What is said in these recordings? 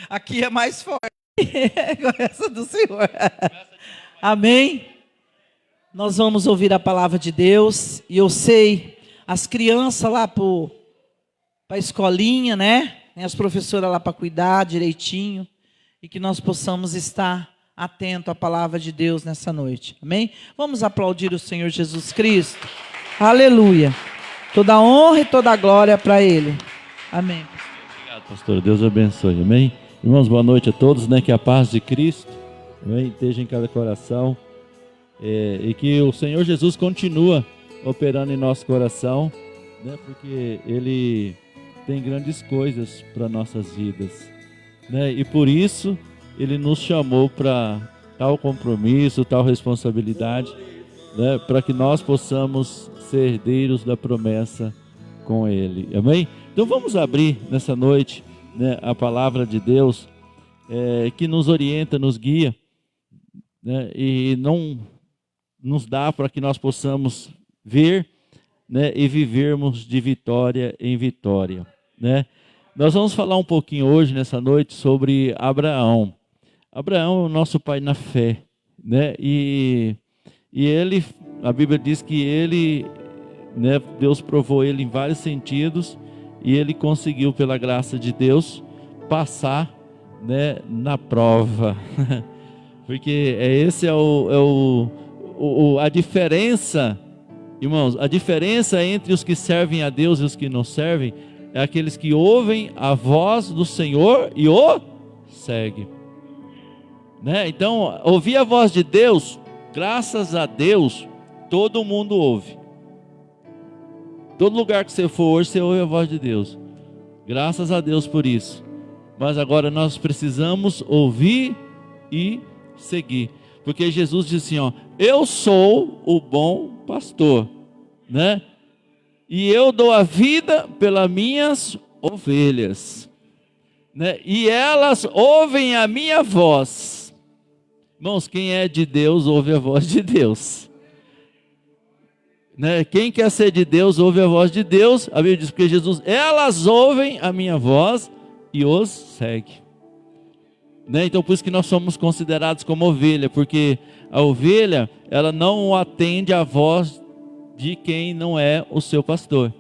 Aqui é mais forte. Essa do Senhor. Amém? Nós vamos ouvir a palavra de Deus. E eu sei, as crianças lá para a escolinha, né? Tem as professoras lá para cuidar direitinho. E que nós possamos estar atentos à palavra de Deus nessa noite. Amém? Vamos aplaudir o Senhor Jesus Cristo. Aleluia. Toda honra e toda glória para Ele. Amém. Obrigado, pastor. Deus abençoe. Amém? Irmãos, boa noite a todos, né? Que a paz de Cristo, amém, esteja em cada coração. E que o Senhor Jesus continua operando em nosso coração, né? Porque Ele tem grandes coisas para nossas vidas, né? E por isso Ele nos chamou para tal compromisso, tal responsabilidade, né? Para que nós possamos ser herdeiros da promessa com Ele. Amém? Então vamos abrir nessa noite, né, a palavra de Deus, que nos orienta, nos guia, né, e não nos dá para que nós possamos ver, né, e vivermos de vitória em vitória, né? Nós vamos falar um pouquinho hoje, nessa noite, sobre Abraão. Abraão é o nosso pai na fé, né? E ele, a Bíblia diz que ele, né, Deus provou ele em vários sentidos, e ele conseguiu, pela graça de Deus, passar, né, na prova. Porque a diferença, irmãos, a diferença entre os que servem a Deus e os que não servem é aqueles que ouvem a voz do Senhor e o seguem, né? Então, ouvir a voz de Deus, graças a Deus, todo mundo ouve. Todo lugar que você for hoje, você ouve a voz de Deus. Graças a Deus por isso. Mas agora nós precisamos ouvir e seguir. Porque Jesus disse assim, ó, eu sou o bom pastor, né? E eu dou a vida pelas minhas ovelhas, né? E elas ouvem a minha voz. Irmãos, quem é de Deus ouve a voz de Deus, né? Quem quer ser de Deus ouve a voz de Deus. A Bíblia diz que Jesus, elas ouvem a minha voz e os segue, né? Então por isso que nós somos considerados como ovelha, porque a ovelha, ela não atende à voz de quem não é o seu pastor,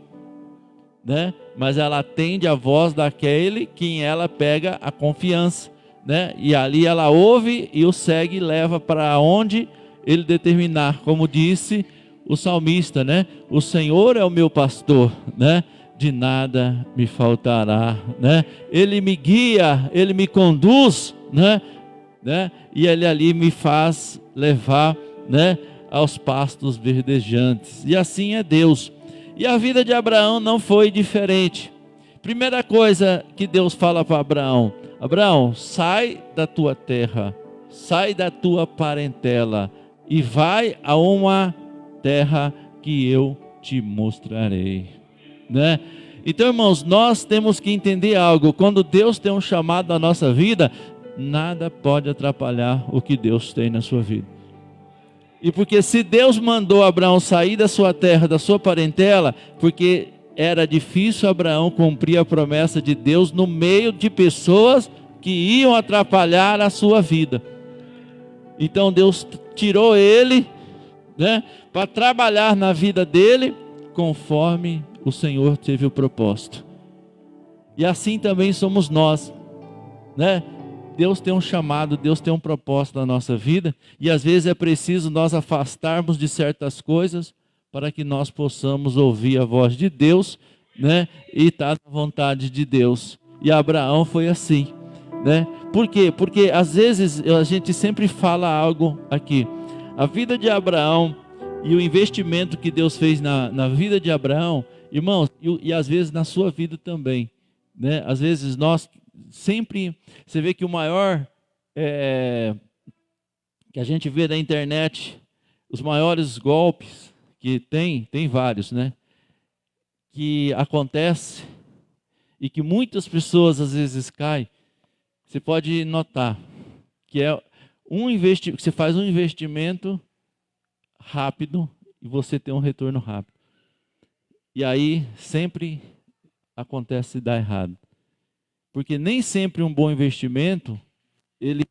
né? Mas ela atende à voz daquele quem ela pega a confiança, né? E ali ela ouve e o segue e leva para onde ele determinar, como disse o salmista, né? O Senhor é o meu pastor, né? De nada me faltará, né? Ele me guia, Ele me conduz, né? E Ele ali me faz levar, né, aos pastos verdejantes. E assim é Deus. E a vida de Abraão não foi diferente. Primeira coisa que Deus fala para Abraão: Abraão, sai da tua terra, sai da tua parentela e vai a uma terra que eu te mostrarei, né? Então, irmãos, nós temos que entender algo. Quando Deus tem um chamado na nossa vida, nada pode atrapalhar o que Deus tem na sua vida. E porque se Deus mandou Abraão sair da sua terra, da sua parentela, porque era difícil Abraão cumprir a promessa de Deus no meio de pessoas que iam atrapalhar a sua vida. Então Deus tirou ele, né, para trabalhar na vida dele, conforme o Senhor teve o propósito. E assim também somos nós, né? Deus tem um chamado, Deus tem um propósito na nossa vida, e às vezes é preciso nós afastarmos de certas coisas para que nós possamos ouvir a voz de Deus, né? E estar na vontade de Deus. E Abraão foi assim, né? Por quê? Porque às vezes a gente sempre fala algo aqui. A vida de Abraão e o investimento que Deus fez na vida de Abraão, irmãos, e às vezes na sua vida também, né? Às vezes nós sempre, você vê que o maior que a gente vê na internet, os maiores golpes que tem vários, né? Que acontece e que muitas pessoas às vezes caem. Você pode notar que é que você faz um investimento rápido e você tem um retorno rápido. E aí sempre acontece dar errado. Porque nem sempre um bom investimento, ele,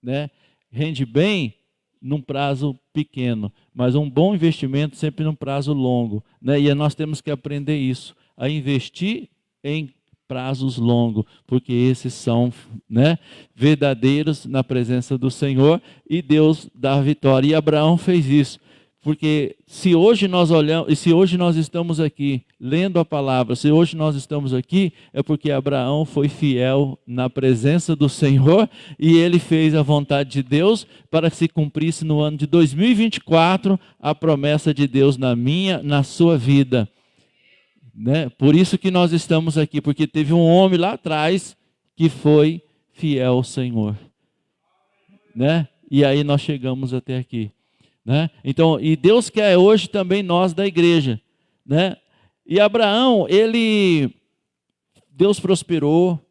né, rende bem num prazo pequeno, mas um bom investimento sempre num prazo longo, né? E nós temos que aprender isso, a investir em prazos longos, porque esses são, né, verdadeiros na presença do Senhor, e Deus dá a vitória. E Abraão fez isso. Porque se hoje nós olhamos, e se hoje nós estamos aqui lendo a palavra, se hoje nós estamos aqui, é porque Abraão foi fiel na presença do Senhor e ele fez a vontade de Deus para que se cumprisse no ano de 2024 a promessa de Deus na sua vida. Né? Por isso que nós estamos aqui, porque teve um homem lá atrás que foi fiel ao Senhor. Né? E aí nós chegamos até aqui. Né? Então, e Deus quer hoje também nós da igreja, né? E Abraão, Deus prosperou,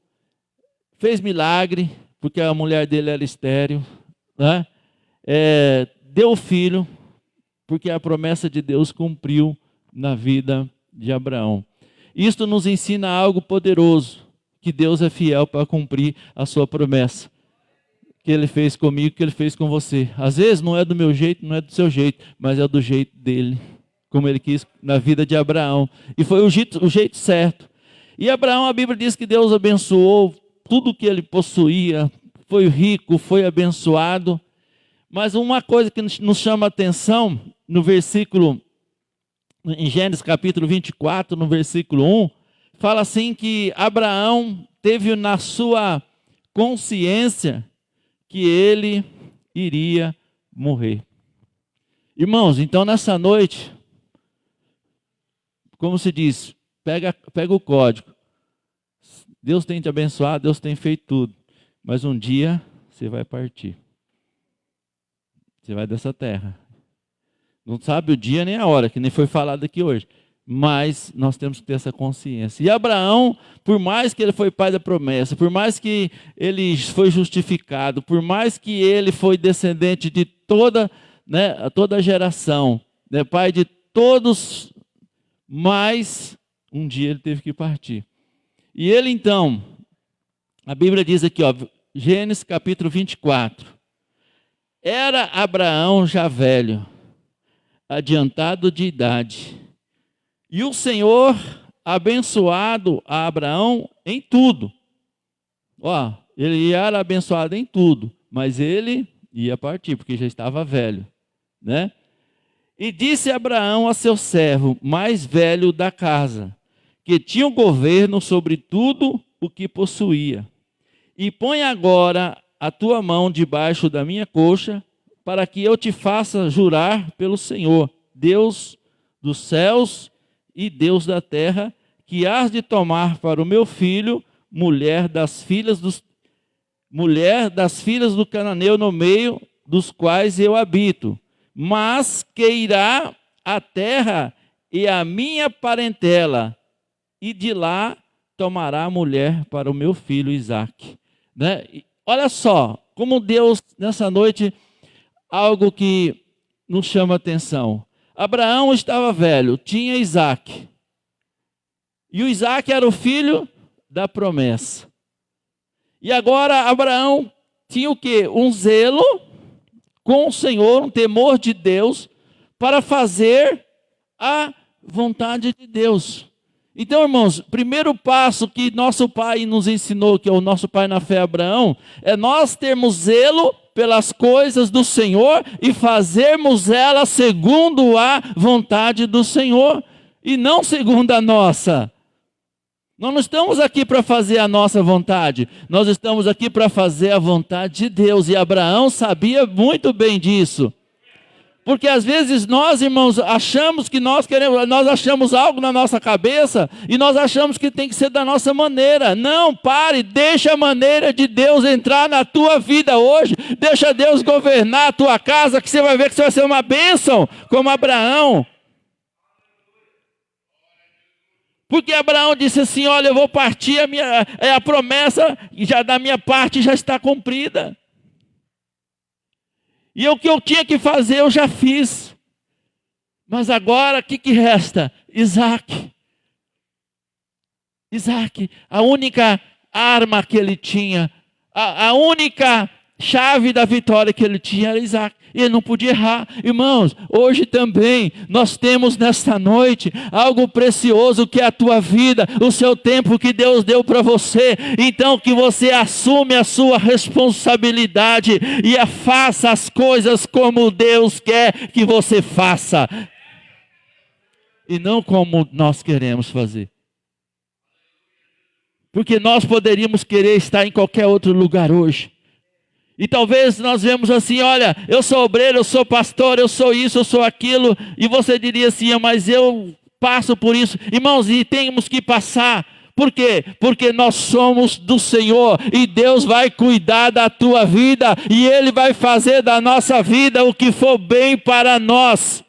fez milagre, porque a mulher dele era estéril, né? Deu filho, porque a promessa de Deus cumpriu na vida de Abraão. Isto nos ensina algo poderoso, que Deus é fiel para cumprir a sua promessa. Que ele fez comigo, que ele fez com você. Às vezes não é do meu jeito, não é do seu jeito, mas é do jeito dele, como ele quis na vida de Abraão. E foi o jeito certo. E Abraão, a Bíblia diz que Deus abençoou tudo que ele possuía, foi rico, foi abençoado. Mas uma coisa que nos chama a atenção, no versículo, em Gênesis capítulo 24, no versículo 1, fala assim que Abraão teve na sua consciência que ele iria morrer. Irmãos, então nessa noite, como se diz, pega o código. Deus tem te abençoado, Deus tem feito tudo. Mas um dia você vai partir. Você vai dessa terra. Não sabe o dia nem a hora, que nem foi falado aqui hoje. Mas nós temos que ter essa consciência. E Abraão, por mais que ele foi pai da promessa, por mais que ele foi justificado, por mais que ele foi descendente de toda a geração, né, pai de todos, mas um dia ele teve que partir. E ele então, a Bíblia diz aqui, ó, Gênesis capítulo 24, era Abraão já velho, adiantado de idade, e o Senhor abençoado a Abraão em tudo. Ó, ele era abençoado em tudo, mas ele ia partir, porque já estava velho, né? E disse Abraão a seu servo, mais velho da casa, que tinha o governo sobre tudo o que possuía. E põe agora a tua mão debaixo da minha coxa, para que eu te faça jurar pelo Senhor, Deus dos céus e Deus da terra, que hás de tomar para o meu filho, mulher das filhas do cananeu no meio dos quais eu habito, mas que irá à terra e à minha parentela, e de lá tomará a mulher para o meu filho Isaque. Né? Olha só, como Deus, nessa noite, algo que nos chama a atenção. Abraão estava velho, tinha Isaque. E o Isaque era o filho da promessa. E agora Abraão tinha o quê? Um zelo com o Senhor, um temor de Deus, para fazer a vontade de Deus. Então, irmãos, primeiro passo que nosso pai nos ensinou, que é o nosso pai na fé Abraão, é nós termos zelo pelas coisas do Senhor e fazermos elas segundo a vontade do Senhor e não segundo a nossa. Nós não estamos aqui para fazer a nossa vontade, nós estamos aqui para fazer a vontade de Deus, e Abraão sabia muito bem disso. Porque às vezes nós, irmãos, achamos que nós achamos algo na nossa cabeça e nós achamos que tem que ser da nossa maneira. Não, pare, deixa a maneira de Deus entrar na tua vida hoje. Deixa Deus governar a tua casa, que você vai ver que você vai ser uma bênção, como Abraão. Porque Abraão disse assim, olha, eu vou partir, a promessa já da minha parte já está cumprida. E o que eu tinha que fazer, eu já fiz. Mas agora, o que resta? Isaque. Isaque, a única arma que ele tinha, a única chave da vitória que ele tinha era Isaac. E ele não podia errar. Irmãos, hoje também nós temos nesta noite algo precioso que é a tua vida, o seu tempo que Deus deu para você. Então que você assume a sua responsabilidade e faça as coisas como Deus quer que você faça. E não como nós queremos fazer. Porque nós poderíamos querer estar em qualquer outro lugar hoje. E talvez nós vemos assim, olha, eu sou obreiro, eu sou pastor, eu sou isso, eu sou aquilo. E você diria assim, mas eu passo por isso. Irmãos, e temos que passar. Por quê? Porque nós somos do Senhor. E Deus vai cuidar da tua vida. E Ele vai fazer da nossa vida o que for bem para nós.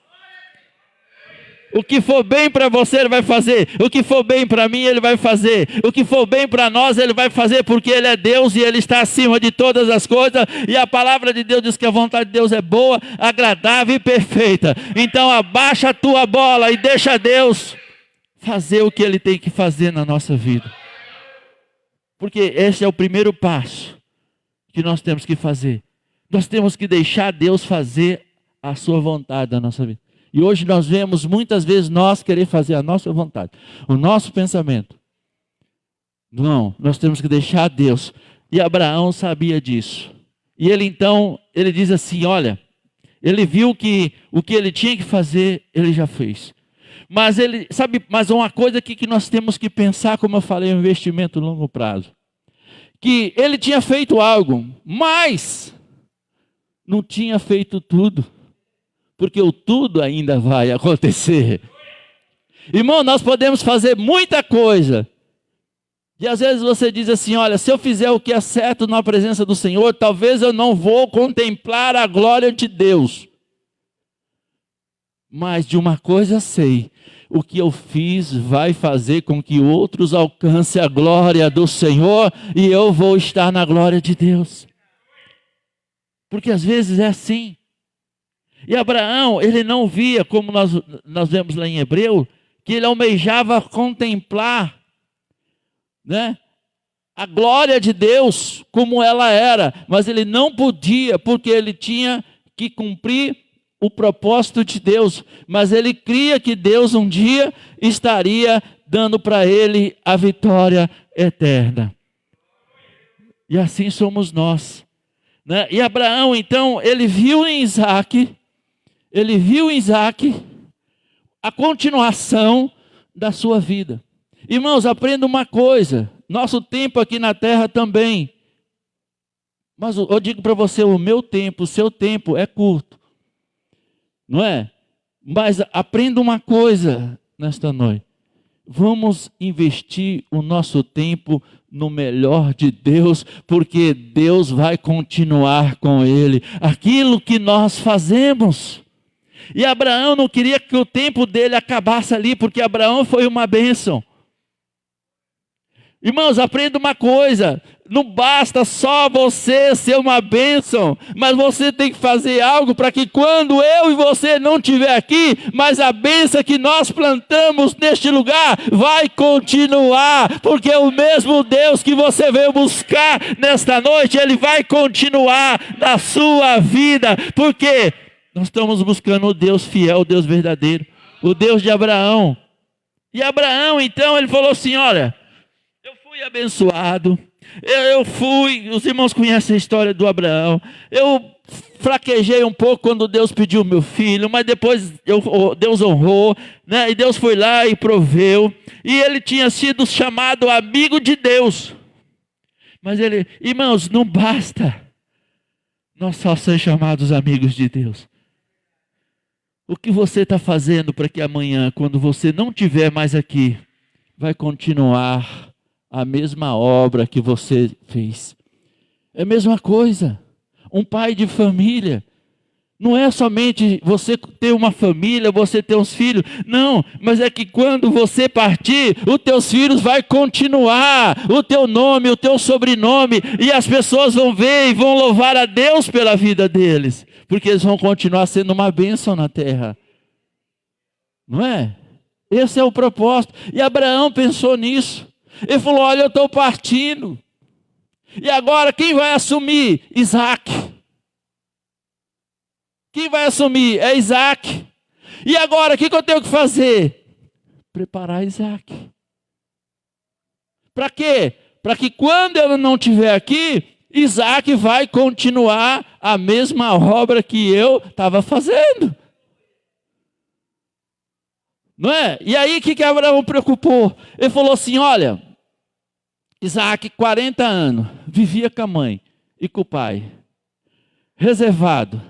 O que for bem para você, Ele vai fazer. O que for bem para mim, Ele vai fazer. O que for bem para nós, Ele vai fazer, porque Ele é Deus e Ele está acima de todas as coisas. E a palavra de Deus diz que a vontade de Deus é boa, agradável e perfeita. Então abaixa a tua bola e deixa Deus fazer o que Ele tem que fazer na nossa vida. Porque esse é o primeiro passo que nós temos que fazer. Nós temos que deixar Deus fazer a sua vontade na nossa vida. E hoje nós vemos muitas vezes nós querer fazer a nossa vontade, o nosso pensamento. Não, nós temos que deixar Deus. E Abraão sabia disso. E ele então, ele diz assim, olha, ele viu que o que ele tinha que fazer, ele já fez. Mas ele, sabe, mas uma coisa aqui que nós temos que pensar, como eu falei, um investimento a longo prazo. Que ele tinha feito algo, mas não tinha feito tudo. Porque o tudo ainda vai acontecer. Irmão, nós podemos fazer muita coisa. E às vezes você diz assim, olha, se eu fizer o que é certo na presença do Senhor, talvez eu não vou contemplar a glória de Deus. Mas de uma coisa sei, o que eu fiz vai fazer com que outros alcancem a glória do Senhor e eu vou estar na glória de Deus. Porque às vezes é assim. E Abraão, ele não via, como nós vemos lá em Hebreu, que ele almejava contemplar, né, a glória de Deus como ela era, mas ele não podia, porque ele tinha que cumprir o propósito de Deus, mas ele cria que Deus um dia estaria dando para ele a vitória eterna. E assim somos nós, né? E Abraão, então, ele viu em Isaac a continuação da sua vida. Irmãos, aprenda uma coisa, nosso tempo aqui na terra também, mas eu digo para você, o meu tempo, o seu tempo é curto, não é? Mas aprenda uma coisa nesta noite, vamos investir o nosso tempo no melhor de Deus, porque Deus vai continuar com ele, aquilo que nós fazemos. E Abraão não queria que o tempo dele acabasse ali, porque Abraão foi uma bênção. Irmãos, aprenda uma coisa, não basta só você ser uma bênção, mas você tem que fazer algo para que quando eu e você não estiver aqui, mas a bênção que nós plantamos neste lugar vai continuar, porque o mesmo Deus que você veio buscar nesta noite, Ele vai continuar na sua vida, porque nós estamos buscando o Deus fiel, o Deus verdadeiro, o Deus de Abraão. E Abraão, então, ele falou assim, olha, eu fui abençoado, os irmãos conhecem a história do Abraão, eu fraquejei um pouco quando Deus pediu meu filho, mas depois Deus honrou, né? E Deus foi lá e proveu, e ele tinha sido chamado amigo de Deus. Mas irmãos, não basta nós só ser chamados amigos de Deus. O que você está fazendo para que amanhã, quando você não estiver mais aqui, vai continuar a mesma obra que você fez? É a mesma coisa. Um pai de família, não é somente você ter uma família, você ter uns filhos, não, mas é que quando você partir, os teus filhos vão continuar, o teu nome, o teu sobrenome, e as pessoas vão ver e vão louvar a Deus pela vida deles, porque eles vão continuar sendo uma bênção na terra, não é? Esse é o propósito, e Abraão pensou nisso. Ele falou, olha, eu estou partindo. E agora quem vai assumir? Isaac. Quem vai assumir? É Isaac. E agora, o que eu tenho que fazer? Preparar Isaac. Para quê? Para que quando eu não estiver aqui, Isaac vai continuar a mesma obra que eu estava fazendo. Não é? E aí, o que Abraão preocupou? Ele falou assim, olha, Isaac, 40 anos, vivia com a mãe e com o pai, reservado.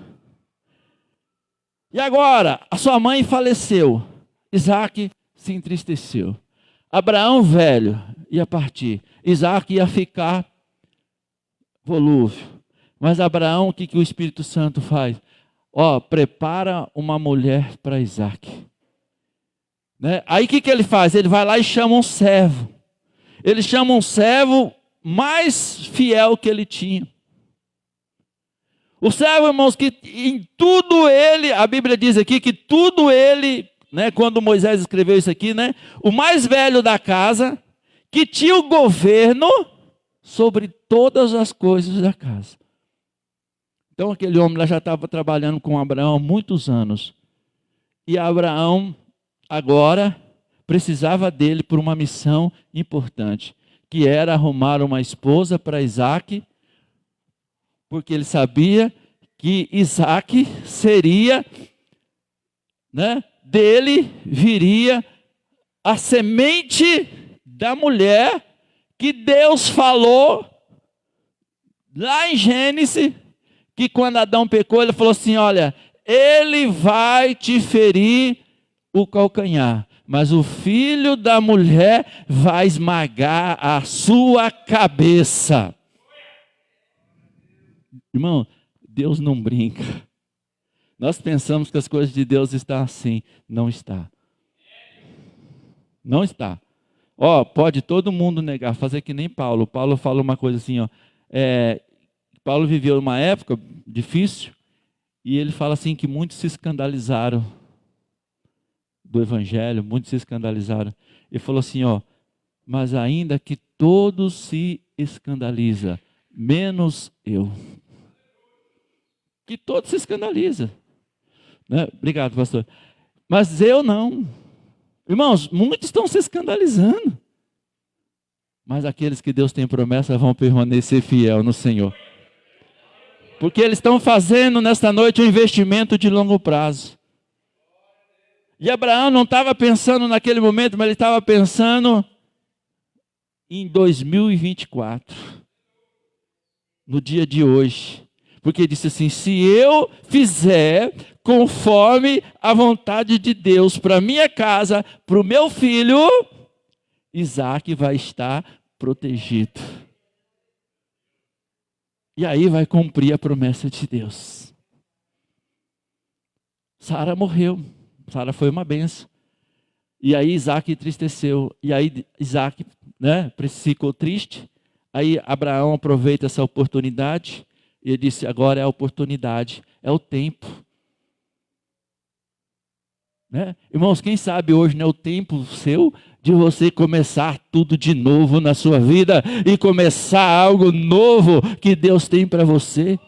E agora, a sua mãe faleceu. Isaac se entristeceu. Abraão, velho, ia partir. Isaac ia ficar volúvel. Mas Abraão, o que o Espírito Santo faz? Prepara uma mulher para Isaac. Né? Aí o que ele faz? Ele vai lá e chama um servo. Ele chama um servo mais fiel que ele tinha. O servo, irmãos, que em tudo ele, a Bíblia diz aqui que tudo ele, né, quando Moisés escreveu isso aqui, né, o mais velho da casa, que tinha o governo sobre todas as coisas da casa. Então aquele homem lá já estava trabalhando com Abraão há muitos anos. E Abraão agora precisava dele por uma missão importante, que era arrumar uma esposa para Isaac, porque ele sabia que Isaac seria, né, dele viria a semente da mulher que Deus falou lá em Gênesis, que quando Adão pecou, ele falou assim, olha, ele vai te ferir o calcanhar, mas o filho da mulher vai esmagar a sua cabeça. Irmão, Deus não brinca. Nós pensamos que as coisas de Deus estão assim. Não está. Não está. Pode todo mundo negar, fazer que nem Paulo. Paulo fala uma coisa assim, Paulo viveu uma época difícil, e ele fala assim que muitos se escandalizaram do Evangelho, muitos se escandalizaram. Ele falou assim, mas ainda que todos se escandalizam, menos eu. Que todos se escandalizam. Né? Obrigado, pastor. Mas eu não. Irmãos, muitos estão se escandalizando. Mas aqueles que Deus tem promessa vão permanecer fiel no Senhor. Porque eles estão fazendo nesta noite um investimento de longo prazo. E Abraão não estava pensando naquele momento, mas ele estava pensando em 2024. No dia de hoje. Porque ele disse assim, se eu fizer conforme a vontade de Deus para minha casa, para o meu filho, Isaac vai estar protegido. E aí vai cumprir a promessa de Deus. Sara morreu. Sara foi uma benção. E aí Isaac entristeceu. E aí Isaac, né, ficou triste. Aí Abraão aproveita essa oportunidade. E ele disse, agora é a oportunidade, é o tempo. Né? Irmãos, quem sabe hoje não é o tempo seu de você começar tudo de novo na sua vida e começar algo novo que Deus tem para você.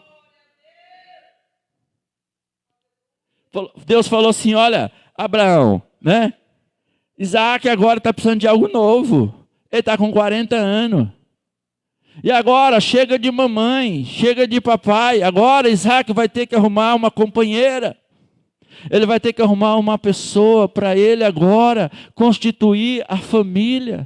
Deus falou assim, olha, Abraão, né? Isaac agora está precisando de algo novo. Ele está com 40 anos. E agora chega de mamãe, chega de papai. Agora Isaac vai ter que arrumar uma companheira. Ele vai ter que arrumar uma pessoa para ele agora constituir a família.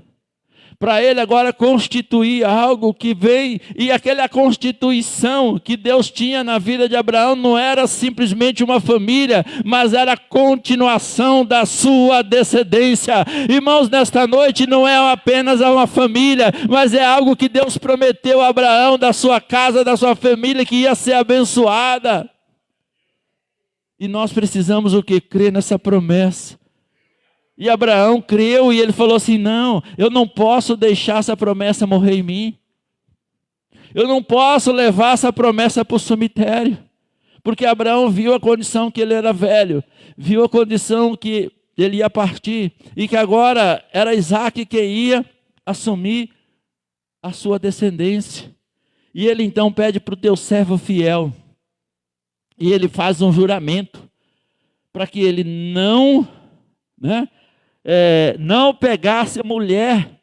Para ele agora constituir algo que vem. E aquela constituição que Deus tinha na vida de Abraão não era simplesmente uma família, mas era a continuação da sua descendência. Irmãos, nesta noite não é apenas uma família, mas é algo que Deus prometeu a Abraão, da sua casa, da sua família, que ia ser abençoada. E nós precisamos o quê? Crer nessa promessa. E Abraão creu e ele falou assim, não, eu não posso deixar essa promessa morrer em mim. Eu não posso levar essa promessa para o cemitério. Porque Abraão viu a condição que ele era velho, viu a condição que ele ia partir, e que agora era Isaac que ia assumir a sua descendência. E ele então pede para o teu servo fiel, e ele faz um juramento, para que ele não pegasse a mulher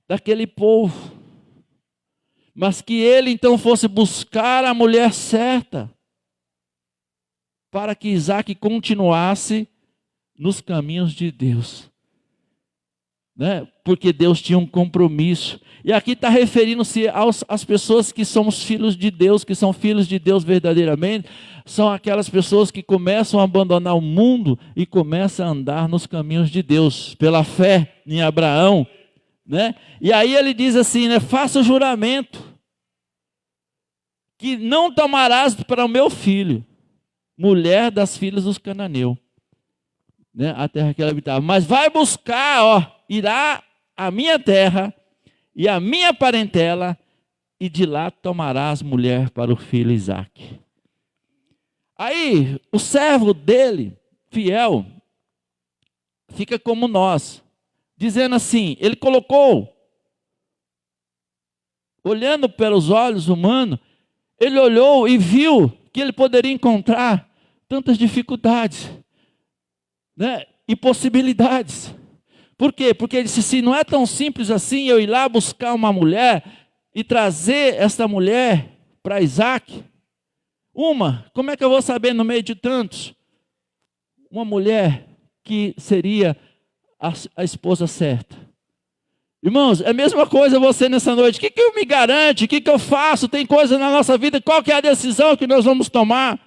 daquele povo, mas que ele então fosse buscar a mulher certa, para que Isaque continuasse nos caminhos de Deus. Porque Deus tinha um compromisso. E aqui está referindo-se às pessoas que somos filhos de Deus, que são filhos de Deus verdadeiramente, são aquelas pessoas que começam a abandonar o mundo e começam a andar nos caminhos de Deus, pela fé em Abraão. E aí ele diz assim, faça o juramento, que não tomarás para o meu filho, mulher das filhas dos cananeus, a terra que ele habitava, mas vai buscar, irá à minha terra e à minha parentela, e de lá tomarás mulher para o filho Isaque. Aí o servo dele, fiel, fica como nós, dizendo assim, ele colocou, olhando pelos olhos humanos, ele olhou e viu que ele poderia encontrar tantas dificuldades, e possibilidades. Por quê? Porque ele disse assim, não é tão simples assim eu ir lá buscar uma mulher e trazer essa mulher para Isaque. Como é que eu vou saber no meio de tantos? Uma mulher que seria a esposa certa. Irmãos, é a mesma coisa você nessa noite. O que eu me garante? O que eu faço? Tem coisa na nossa vida, qual que é a decisão que nós vamos tomar?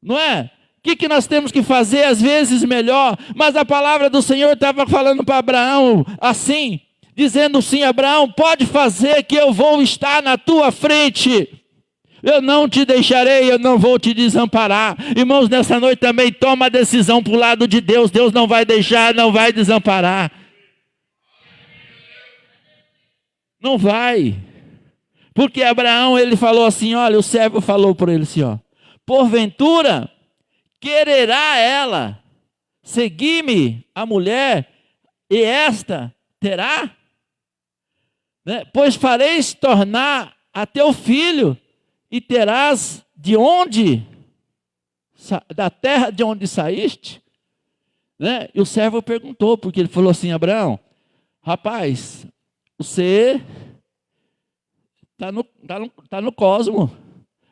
Não é? O que nós temos que fazer, às vezes melhor, mas a palavra do Senhor estava falando para Abraão assim, dizendo sim, Abraão, pode fazer que eu vou estar na tua frente, eu não te deixarei, eu não vou te desamparar. Irmãos, nessa noite também toma a decisão para o lado de Deus, Deus não vai deixar, não vai desamparar, não vai, porque Abraão, ele falou assim, olha, o servo falou para ele assim, porventura, quererá ela seguir-me a mulher, e esta terá? Pois fareis tornar a teu filho, e terás de onde? Da terra de onde saíste? E o servo perguntou, porque ele falou assim, Abraão, rapaz, você está no cosmo,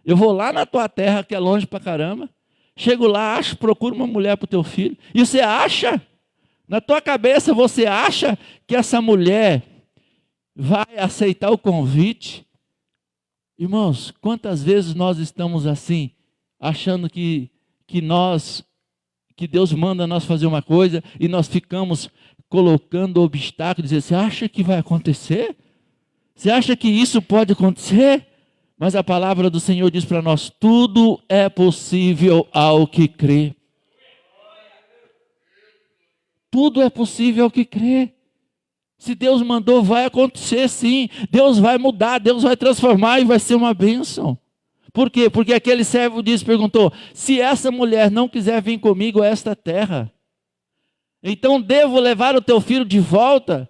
eu vou lá na tua terra, que é longe pra caramba, chego lá, procuro uma mulher para o teu filho. E você acha, na tua cabeça, você acha que essa mulher vai aceitar o convite? Irmãos, quantas vezes nós estamos assim, achando que Deus manda nós fazer uma coisa e nós ficamos colocando obstáculos, dizendo, você acha que vai acontecer? Você acha que isso pode acontecer? Mas a palavra do Senhor diz para nós, tudo é possível ao que crê. Tudo é possível ao que crê. Se Deus mandou, vai acontecer sim. Deus vai mudar, Deus vai transformar e vai ser uma bênção. Por quê? Porque aquele servo perguntou, se essa mulher não quiser vir comigo a esta terra, então devo levar o teu filho de volta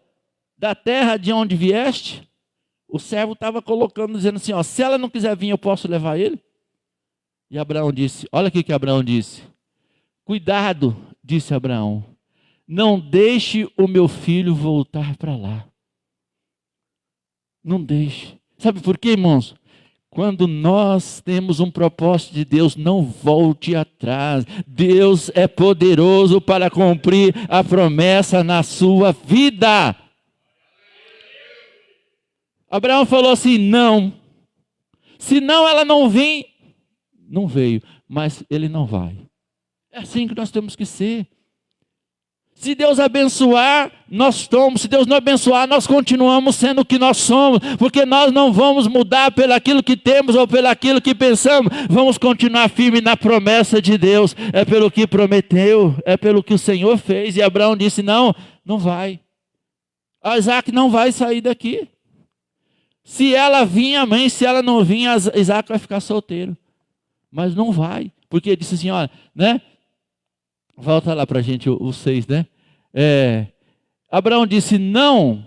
da terra de onde vieste? O servo estava colocando, dizendo assim, se ela não quiser vir, eu posso levar ele? E Abraão disse, olha o que Abraão disse. Cuidado, disse Abraão, não deixe o meu filho voltar para lá. Não deixe. Sabe por quê, irmãos? Quando nós temos um propósito de Deus, não volte atrás. Deus é poderoso para cumprir a promessa na sua vida. Abraão falou assim, não. Se não ela não vir, não veio, mas ele não vai. É assim que nós temos que ser. Se Deus abençoar, nós somos. Se Deus não abençoar, nós continuamos sendo o que nós somos. Porque nós não vamos mudar pelaquilo que temos ou pelaquilo que pensamos. Vamos continuar firme na promessa de Deus. É pelo que prometeu, é pelo que o Senhor fez. E Abraão disse, não, não vai. Isaac não vai sair daqui. Se ela vir, amém. Se ela não vir, Isaac vai ficar solteiro. Mas não vai. Porque ele disse assim, olha, Volta lá para a gente o 6, Abraão disse, não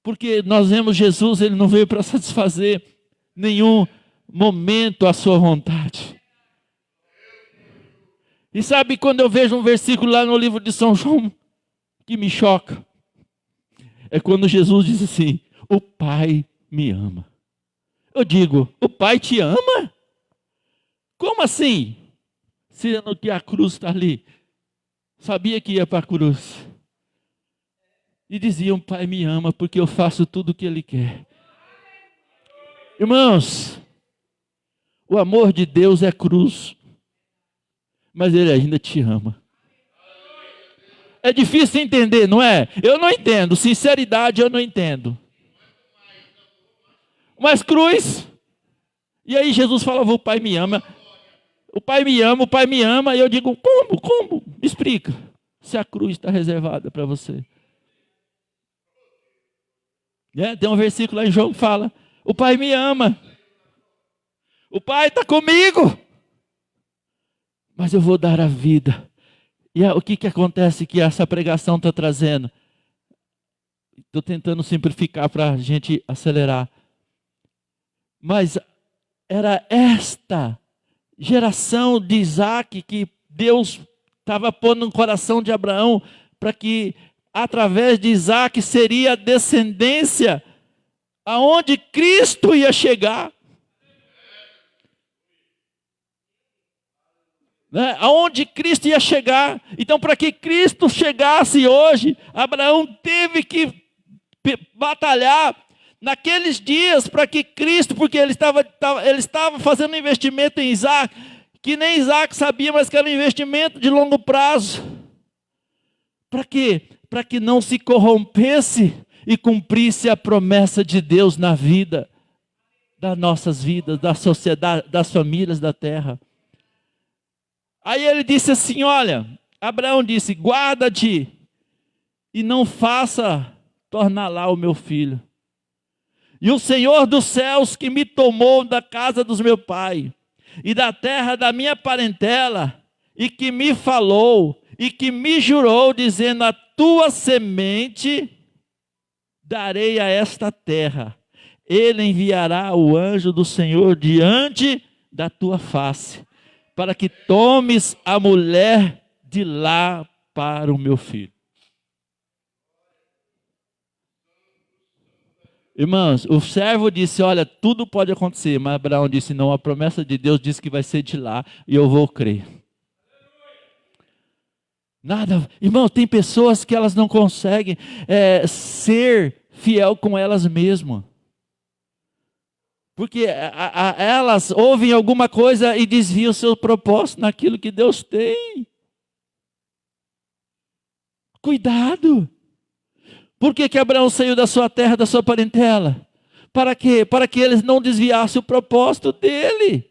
Porque nós vemos Jesus, ele não veio para satisfazer nenhum momento a sua vontade. E sabe, quando eu vejo um versículo lá no livro de São João que me choca, é quando Jesus diz assim: o Pai me ama. Eu digo: o Pai te ama? Como assim? Sendo que a cruz está ali. Sabia que ia para a cruz. E diziam: Pai me ama porque eu faço tudo o que Ele quer. Irmãos, o amor de Deus é cruz, mas Ele ainda te ama. É difícil entender, não é? Eu não entendo, sinceridade eu não entendo. Mas cruz, e aí Jesus falava: o Pai me ama. O Pai me ama, o Pai me ama. E eu digo: como? Me explica. Se a cruz está reservada para você. Tem um versículo lá em João que fala: o Pai me ama. O Pai está comigo. Mas eu vou dar a vida. E o que acontece que essa pregação está trazendo? Estou tentando simplificar para a gente acelerar. Mas era esta geração de Isaac que Deus estava pondo no coração de Abraão, para que através de Isaac seria a descendência aonde Cristo ia chegar. Aonde Cristo ia chegar. Então, para que Cristo chegasse hoje, Abraão teve que batalhar naqueles dias para que Cristo, porque ele estava fazendo um investimento em Isaac, que nem Isaac sabia, mas que era um investimento de longo prazo. Para quê? Para que não se corrompesse e cumprisse a promessa de Deus na vida, das nossas vidas, da sociedade, das famílias da terra. Aí ele disse assim: olha, Abraão disse: guarda-te e não faça tornar lá o meu filho. E o Senhor dos céus que me tomou da casa dos meu pai e da terra da minha parentela, e que me falou e que me jurou, dizendo: a tua semente darei a esta terra. Ele enviará o anjo do Senhor diante da tua face, para que tomes a mulher de lá para o meu filho. Irmãos, o servo disse: olha, tudo pode acontecer. Mas Abraão disse: não, a promessa de Deus diz que vai ser de lá e eu vou crer. Nada, irmão, tem pessoas que elas não conseguem ser fiel com elas mesmas. Porque elas ouvem alguma coisa e desviam o seu propósito naquilo que Deus tem. Cuidado. Por que Abraão saiu da sua terra, da sua parentela? Para quê? Para que eles não desviassem o propósito dele.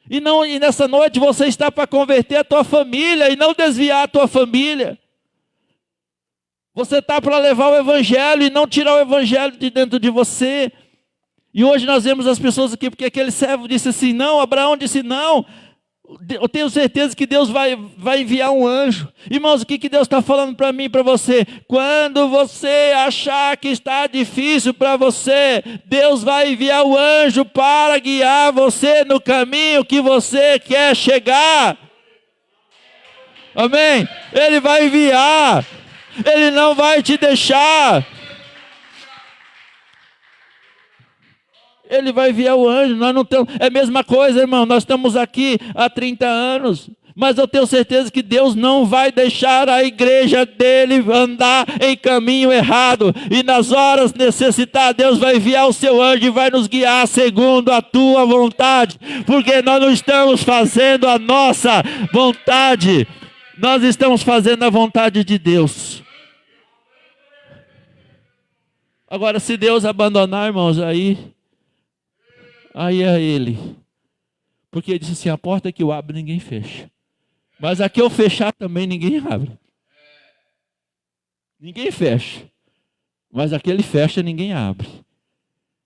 E nessa noite você está para converter a tua família e não desviar a tua família. Você está para levar o evangelho e não tirar o evangelho de dentro de você. E hoje nós vemos as pessoas aqui, porque aquele servo disse assim: não, Abraão disse não. Eu tenho certeza que Deus vai enviar um anjo. Irmãos, o que Deus está falando para mim e para você? Quando você achar que está difícil para você, Deus vai enviar o anjo para guiar você no caminho que você quer chegar. Amém? Ele vai enviar. Ele não vai te deixar. Ele vai enviar o anjo. Nós não temos, é a mesma coisa, irmão. Nós estamos aqui há 30 anos. Mas eu tenho certeza que Deus não vai deixar a igreja dele andar em caminho errado. E nas horas necessitadas, Deus vai enviar o seu anjo e vai nos guiar segundo a tua vontade. Porque nós não estamos fazendo a nossa vontade. Nós estamos fazendo a vontade de Deus. Agora, se Deus abandonar, irmãos, aí é ele. Porque ele disse assim: a porta que eu abro ninguém fecha, mas a que eu fechar também ninguém abre. Ninguém fecha, mas a que ele fecha ninguém abre.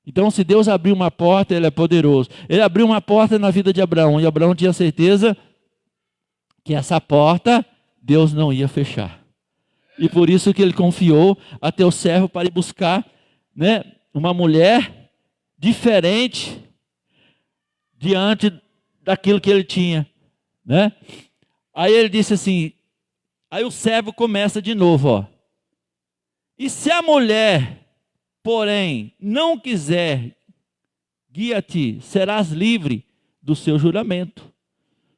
Então, se Deus abriu uma porta, ele é poderoso. Ele abriu uma porta na vida de Abraão, e Abraão tinha certeza que essa porta Deus não ia fechar. E por isso que ele confiou a teu servo para ir buscar, né, uma mulher diferente diante daquilo que ele tinha, né? Aí ele disse assim, aí o servo começa de novo, ó. E se a mulher, porém, não quiser, guia-te, serás livre do seu juramento.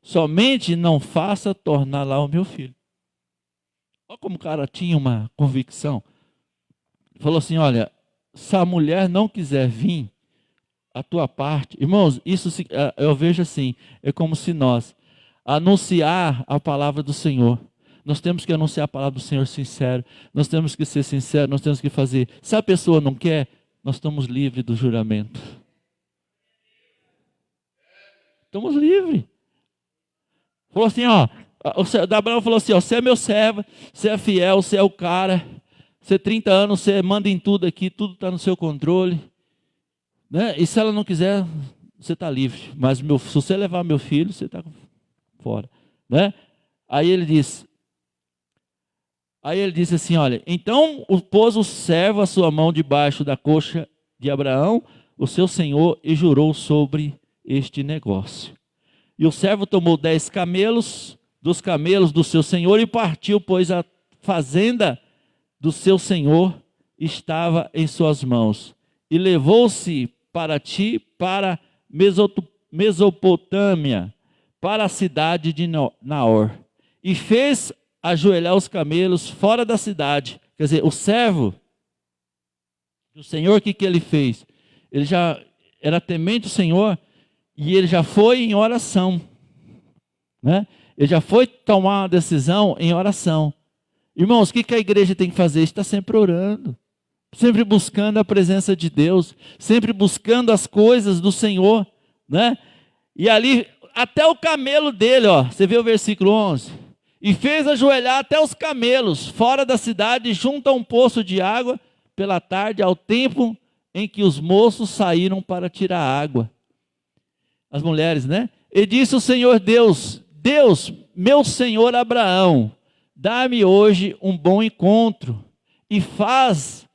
Somente não faça tornar lá o meu filho. Olha como o cara tinha uma convicção. Falou assim, olha, se a mulher não quiser vir, a tua parte, irmãos, isso eu vejo assim, é como se nós anunciar a palavra do Senhor. Nós temos que anunciar a palavra do Senhor sincero, nós temos que ser sinceros, nós temos que fazer. Se a pessoa não quer, nós estamos livres do juramento. Estamos livres. Falou assim, ó, Abraão falou assim, ó, você é meu servo, você é fiel, você é o cara, você 30 anos, você manda em tudo aqui, tudo está no seu controle. Né? E se ela não quiser, você está livre. Mas se você levar meu filho, você está fora. Né? Aí ele disse assim, olha, então pôs o servo a sua mão debaixo da coxa de Abraão, o seu senhor, e jurou sobre este negócio. E o servo tomou 10 camelos, dos camelos do seu senhor, e partiu, pois a fazenda do seu senhor estava em suas mãos. E levou-se para ti, para Mesopotâmia, para a cidade de Naor. E fez ajoelhar os camelos fora da cidade. Quer dizer, o servo do Senhor, o que ele fez? Ele já era temente o Senhor e ele já foi em oração. Né? Ele já foi tomar uma decisão em oração. Irmãos, o que a igreja tem que fazer? Está sempre orando. Sempre buscando a presença de Deus, sempre buscando as coisas do Senhor, né? E ali, até o camelo dele, ó, você vê o versículo 11, e fez ajoelhar até os camelos, fora da cidade, junto a um poço de água, pela tarde, ao tempo em que os moços saíram para tirar água. As mulheres, né? E disse o Senhor Deus, meu senhor Abraão, dá-me hoje um bom encontro, e faz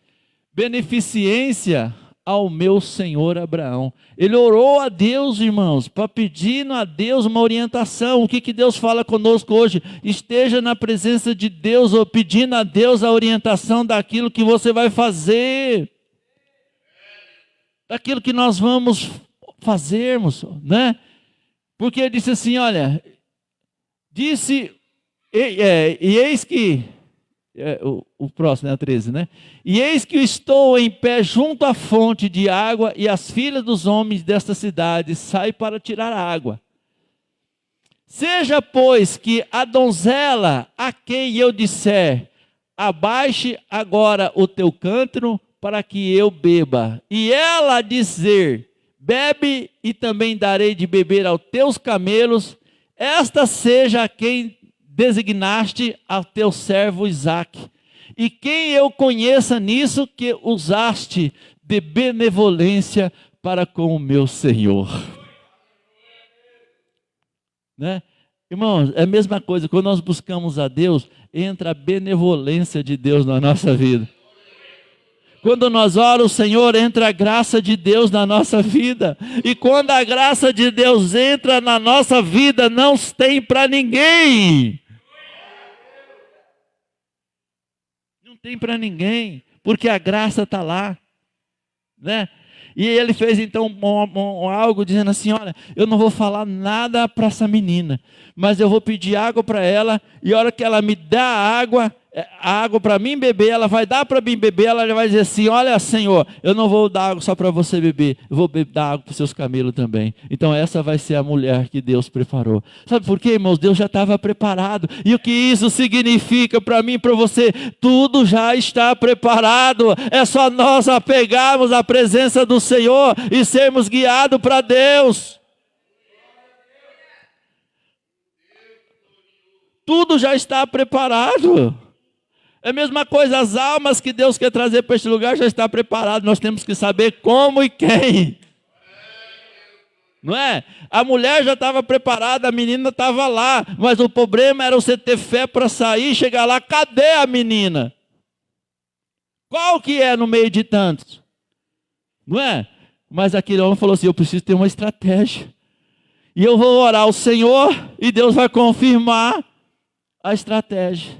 beneficência ao meu senhor Abraão. Ele orou a Deus, irmãos, para pedindo a Deus uma orientação. O que Deus fala conosco hoje? Esteja na presença de Deus, ou pedindo a Deus a orientação daquilo que você vai fazer, daquilo que nós vamos fazermos, né? Porque ele disse assim, olha, eis que o próximo é a 13, né? E eis que estou em pé junto à fonte de água, e as filhas dos homens desta cidade saem para tirar água. Seja, pois, que a donzela a quem eu disser, abaixe agora o teu cântaro para que eu beba, e ela dizer, bebe, e também darei de beber aos teus camelos, esta seja a quem designaste a teu servo Isaque, e quem eu conheça nisso que usaste de benevolência para com o meu Senhor. Né? Irmãos, é a mesma coisa, quando nós buscamos a Deus, entra a benevolência de Deus na nossa vida. Quando nós oramos o Senhor, entra a graça de Deus na nossa vida. E quando a graça de Deus entra na nossa vida, não tem para ninguém. Não tem para ninguém, porque a graça está lá, né? E ele fez então algo dizendo assim, olha, eu não vou falar nada para essa menina, mas eu vou pedir água para ela, e a hora que ela me dá a água para mim beber, ela vai dar para mim beber, ela já vai dizer assim, olha Senhor, eu não vou dar água só para você beber, eu vou dar água para os seus camelos também. Então essa vai ser a mulher que Deus preparou. Sabe por quê, irmãos? Deus já estava preparado. E o que isso significa para mim e para você? Tudo já está preparado, é só nós apegarmos à presença do Senhor e sermos guiados para Deus. Tudo já está preparado. É a mesma coisa, as almas que Deus quer trazer para este lugar já está preparado. Nós temos que saber como e quem. Não é? A mulher já estava preparada, a menina estava lá, mas o problema era você ter fé para sair, chegar lá, cadê a menina? Qual que é no meio de tantos? Não é? Mas aquele homem falou assim, eu preciso ter uma estratégia. E eu vou orar ao Senhor e Deus vai confirmar a estratégia.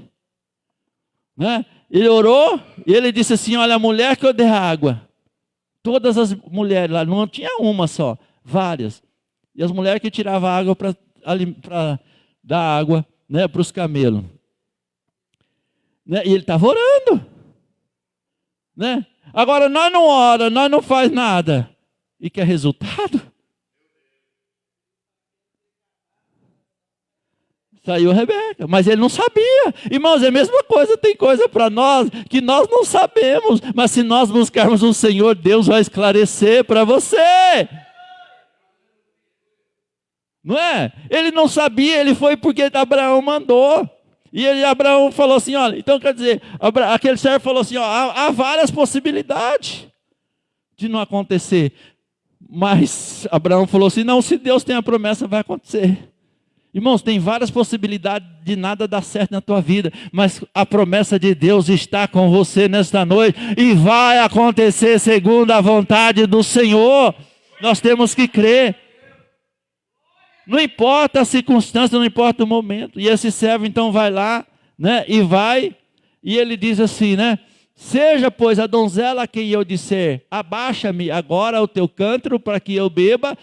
Não é? Ele orou e ele disse assim, olha, a mulher que eu der água, todas as mulheres lá, não tinha uma só, várias. E as mulheres que tiravam água para dar água, né, para os camelos. Né? E ele estava orando. Né? Agora nós não ora, nós não faz nada. E quer resultado? Saiu a Rebeca, mas ele não sabia. Irmãos, é a mesma coisa, tem coisa para nós que nós não sabemos. Mas se nós buscarmos o Senhor, Deus vai esclarecer para você. Não é? Ele não sabia, ele foi porque Abraão mandou. E Abraão falou assim, olha, então quer dizer, aquele servo falou assim, ó, há várias possibilidades de não acontecer. Mas Abraão falou assim, não, se Deus tem a promessa, vai acontecer. Irmãos, tem várias possibilidades de nada dar certo na tua vida, mas a promessa de Deus está com você nesta noite e vai acontecer segundo a vontade do Senhor. Nós temos que crer. Não importa a circunstância, não importa o momento. E esse servo então vai lá, né, e ele diz assim, né, seja pois a donzela a quem eu disser, abaixa-me agora o teu cântaro para que eu beba,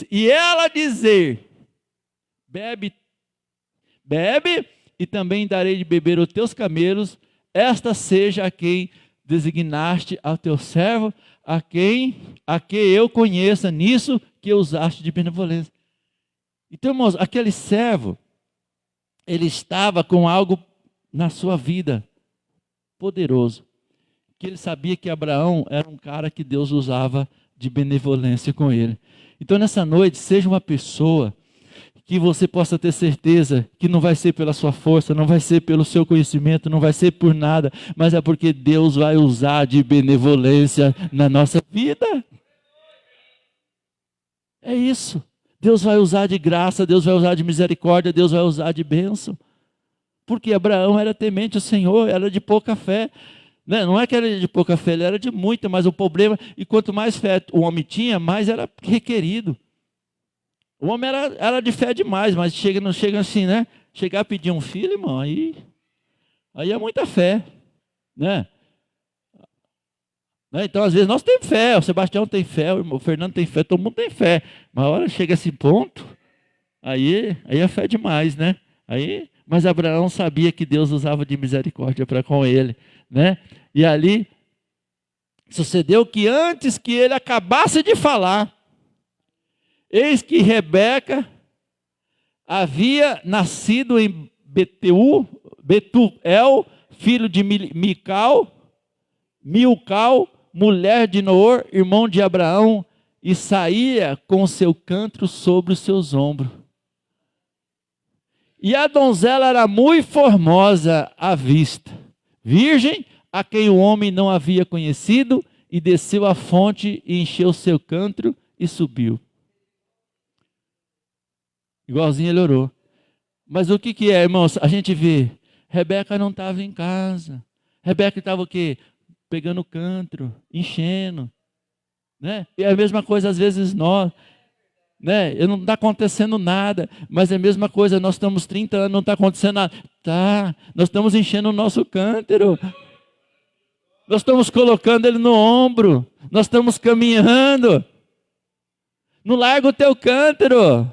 e ela dizer, bebe, e também darei de beber aos teus camelos, esta seja a quem designaste ao teu servo, a quem eu conheça nisso que usaste de benevolência. Então, irmãos, aquele servo, ele estava com algo na sua vida poderoso, que ele sabia que Abraão era um cara que Deus usava de benevolência com ele. Então, nessa noite, seja uma pessoa que você possa ter certeza que não vai ser pela sua força, não vai ser pelo seu conhecimento, não vai ser por nada, mas é porque Deus vai usar de benevolência na nossa vida. É isso. Deus vai usar de graça, Deus vai usar de misericórdia, Deus vai usar de bênção. Porque Abraão era temente ao Senhor, era de pouca fé. Não é que era de pouca fé, ele era de muita, mas o problema, e quanto mais fé o homem tinha, mais era requerido. O homem era de fé demais, mas não chega assim, né? Chegar a pedir um filho, irmão, aí é muita fé, né? Então, às vezes, nós temos fé, o Sebastião tem fé, o Fernando tem fé, todo mundo tem fé. Mas a hora chega a esse ponto, aí é fé demais, né? Mas Abraão sabia que Deus usava de misericórdia para com ele, né? E ali, sucedeu que antes que ele acabasse de falar, eis que Rebeca havia nascido em Betuel, filho de Milcal, mulher de Noor, irmão de Abraão, e saía com o seu cântaro sobre os seus ombros. E a donzela era muito formosa à vista, virgem, a quem o homem não havia conhecido, e desceu à fonte e encheu o seu cântaro e subiu. Igualzinho ele orou. Mas o que é, irmãos? A gente vê, Rebeca não estava em casa. Rebeca estava o quê? Pegando o cântaro, enchendo. Né? E é a mesma coisa às vezes nós. Né? Não está acontecendo nada, mas é a mesma coisa, nós estamos 30 anos, não está acontecendo nada. Tá, nós estamos enchendo o nosso cântaro. Nós estamos colocando ele no ombro. Nós estamos caminhando. Não larga o teu cântaro.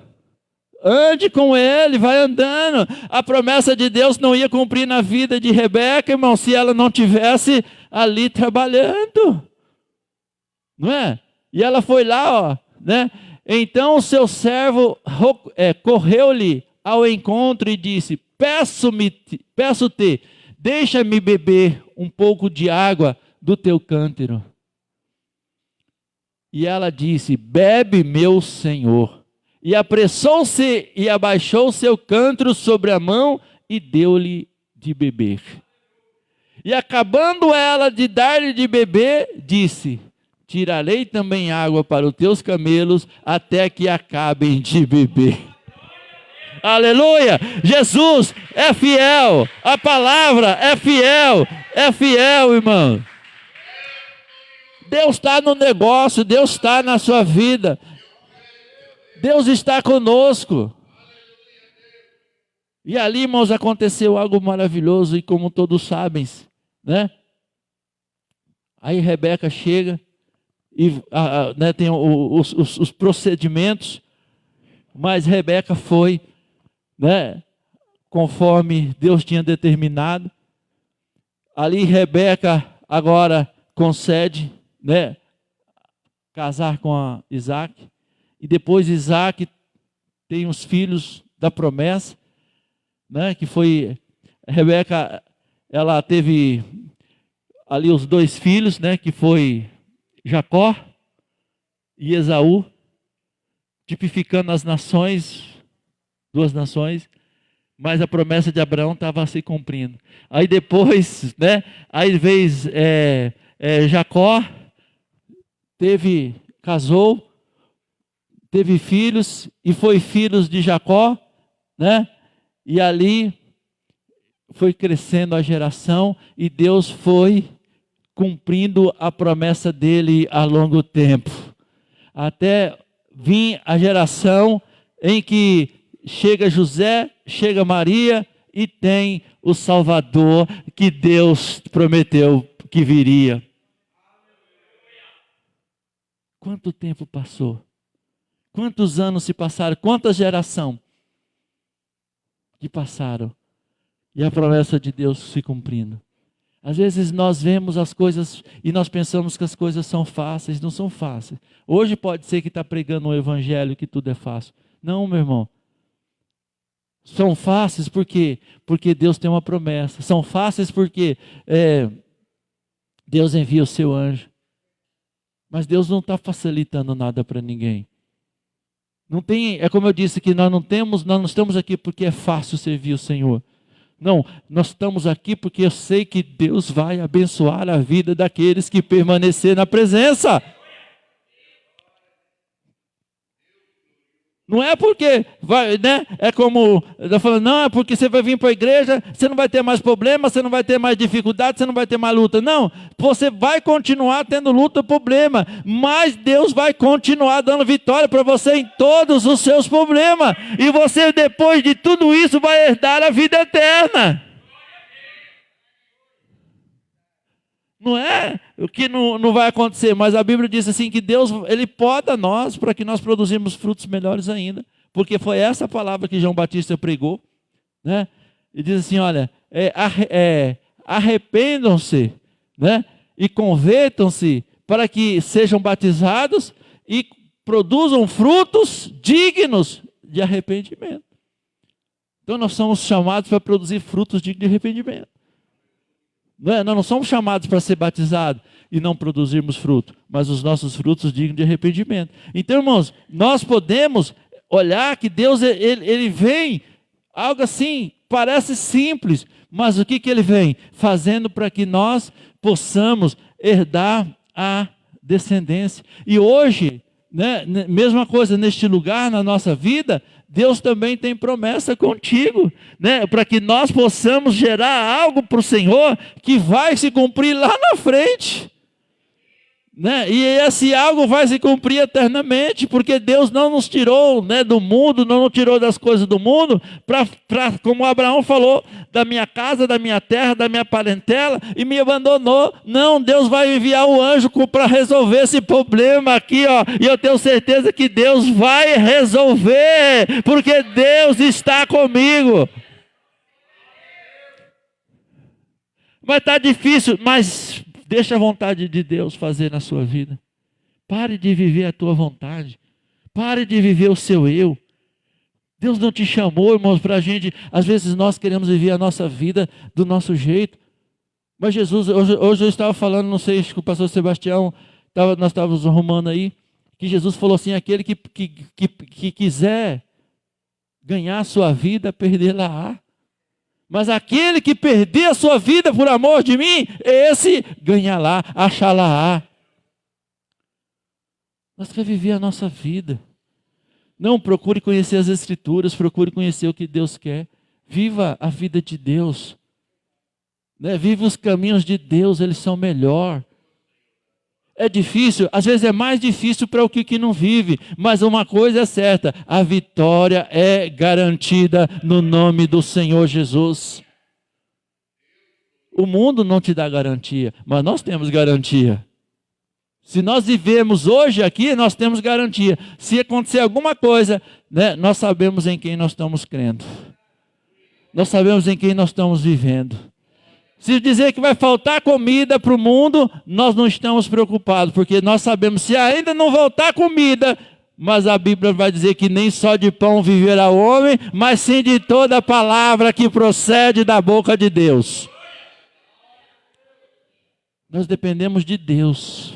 Ande com ele, vai andando. A promessa de Deus não ia cumprir na vida de Rebeca, irmão, se ela não tivesse ali trabalhando. Não é? E ela foi lá, ó, né? Então o seu servo correu-lhe ao encontro e disse: peço-te, deixa-me beber um pouco de água do teu cântaro. E ela disse: bebe, meu senhor. E apressou-se e abaixou seu cântaro sobre a mão e deu-lhe de beber. E acabando ela de dar-lhe de beber, disse: tirarei também água para os teus camelos, até que acabem de beber. Aleluia! Jesus é fiel, a palavra é fiel, irmão. Deus está no negócio, Deus está na sua vida, Deus está conosco. E ali, irmãos, aconteceu algo maravilhoso, e como todos sabem, né? Aí Rebeca chega e né, tem os procedimentos, mas Rebeca foi, né, conforme Deus tinha determinado. Ali Rebeca agora concede, né, casar com Isaac, e depois Isaac tem os filhos da promessa, né, que foi Rebeca, ela teve ali os 2 filhos, né, que foi Jacó e Esaú, tipificando as nações, 2 nações, mas a promessa de Abraão estava se cumprindo. Aí depois, né, aí veio Jacó, casou, teve filhos, e foi filhos de Jacó, né, e ali foi crescendo a geração, e Deus foi cumprindo a promessa dele a longo tempo, até vir a geração em que chega José, chega Maria, e tem o Salvador que Deus prometeu que viria. Quanto tempo passou? Quantos anos se passaram? Quantas gerações que passaram? E a promessa de Deus se cumprindo. Às vezes nós vemos as coisas e nós pensamos que as coisas são fáceis, não são fáceis. Hoje pode ser que está pregando um evangelho que tudo é fácil. Não, meu irmão. São fáceis porque Deus tem uma promessa. São fáceis porque Deus envia o seu anjo. Mas Deus não está facilitando nada para ninguém. Não tem, é como eu disse, que nós não estamos aqui porque é fácil servir o Senhor. Não, nós estamos aqui porque eu sei que Deus vai abençoar a vida daqueles que permanecer na presença. Não é porque vai, né? É como eu falando, não, é porque você vai vir para a igreja, você não vai ter mais problema, você não vai ter mais dificuldade, você não vai ter mais luta. Não, você vai continuar tendo luta e problema, mas Deus vai continuar dando vitória para você em todos os seus problemas. E você, depois de tudo isso, vai herdar a vida eterna. Não é o que não vai acontecer, mas a Bíblia diz assim que Deus, Ele poda nós para que nós produzimos frutos melhores ainda, porque foi essa palavra que João Batista pregou, né? E diz assim, olha, arrependam-se, né? E convertam-se para que sejam batizados e produzam frutos dignos de arrependimento. Então nós somos chamados para produzir frutos dignos de arrependimento. Nós não somos chamados para ser batizados e não produzirmos fruto, mas os nossos frutos dignos de arrependimento. Então, irmãos, nós podemos olhar que Deus, ele vem, algo assim, parece simples, mas o que Ele vem? Fazendo para que nós possamos herdar a descendência. E hoje, né, mesma coisa neste lugar, na nossa vida, Deus também tem promessa contigo, né? Para que nós possamos gerar algo para o Senhor que vai se cumprir lá na frente, né? E esse algo vai se cumprir eternamente, porque Deus não nos tirou, né, do mundo, não nos tirou das coisas do mundo, como Abraão falou, da minha casa, da minha terra, da minha parentela, e me abandonou. Não, Deus vai enviar o anjo para resolver esse problema aqui, ó, e eu tenho certeza que Deus vai resolver, porque Deus está comigo. Mas está difícil, mas deixa a vontade de Deus fazer na sua vida. Pare de viver a tua vontade. Pare de viver o seu eu. Deus não te chamou, irmãos, para a gente. Às vezes nós queremos viver a nossa vida do nosso jeito. Mas Jesus, hoje eu estava falando, não sei, acho que o pastor Sebastião, nós estávamos arrumando aí, que Jesus falou assim, aquele que quiser ganhar a sua vida, perdê-la-á. Mas aquele que perder a sua vida por amor de mim, esse ganha lá, achará. Nós queremos viver a nossa vida. Não procure conhecer as Escrituras, procure conhecer o que Deus quer. Viva a vida de Deus. Né? Viva os caminhos de Deus, eles são melhor. É difícil, às vezes é mais difícil para o que não vive, mas uma coisa é certa, a vitória é garantida no nome do Senhor Jesus. O mundo não te dá garantia, mas nós temos garantia. Se nós vivemos hoje aqui, nós temos garantia. Se acontecer alguma coisa, né, nós sabemos em quem nós estamos crendo. Nós sabemos em quem nós estamos vivendo. Se dizer que vai faltar comida para o mundo, nós não estamos preocupados, porque nós sabemos, se ainda não voltar comida, mas a Bíblia vai dizer que nem só de pão viverá o homem, mas sim de toda a palavra que procede da boca de Deus. Nós dependemos de Deus,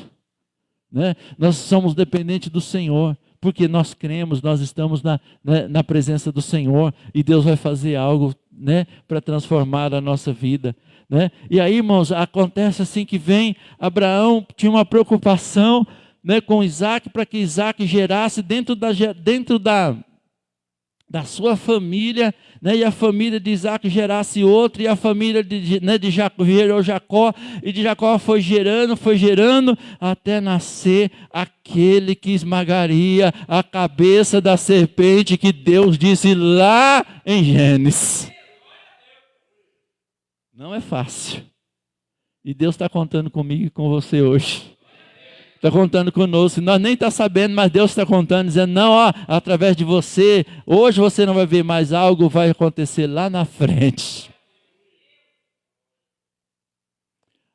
né? Nós somos dependentes do Senhor, porque nós cremos, nós estamos na presença do Senhor, e Deus vai fazer algo, né, para transformar a nossa vida. Né? E aí, irmãos, acontece assim que vem, Abraão tinha uma preocupação, né, com Isaac, para que Isaac gerasse dentro da sua família, né, e a família de Isaac gerasse outro, e a família de Jacó gerou Jacó, e de Jacó foi gerando, até nascer aquele que esmagaria a cabeça da serpente que Deus disse lá em Gênesis. Não é fácil. E Deus está contando comigo e com você hoje. Está contando conosco. Nós nem estamos sabendo, mas Deus está contando, dizendo, não, ó, através de você, hoje você não vai ver mais algo, vai acontecer lá na frente.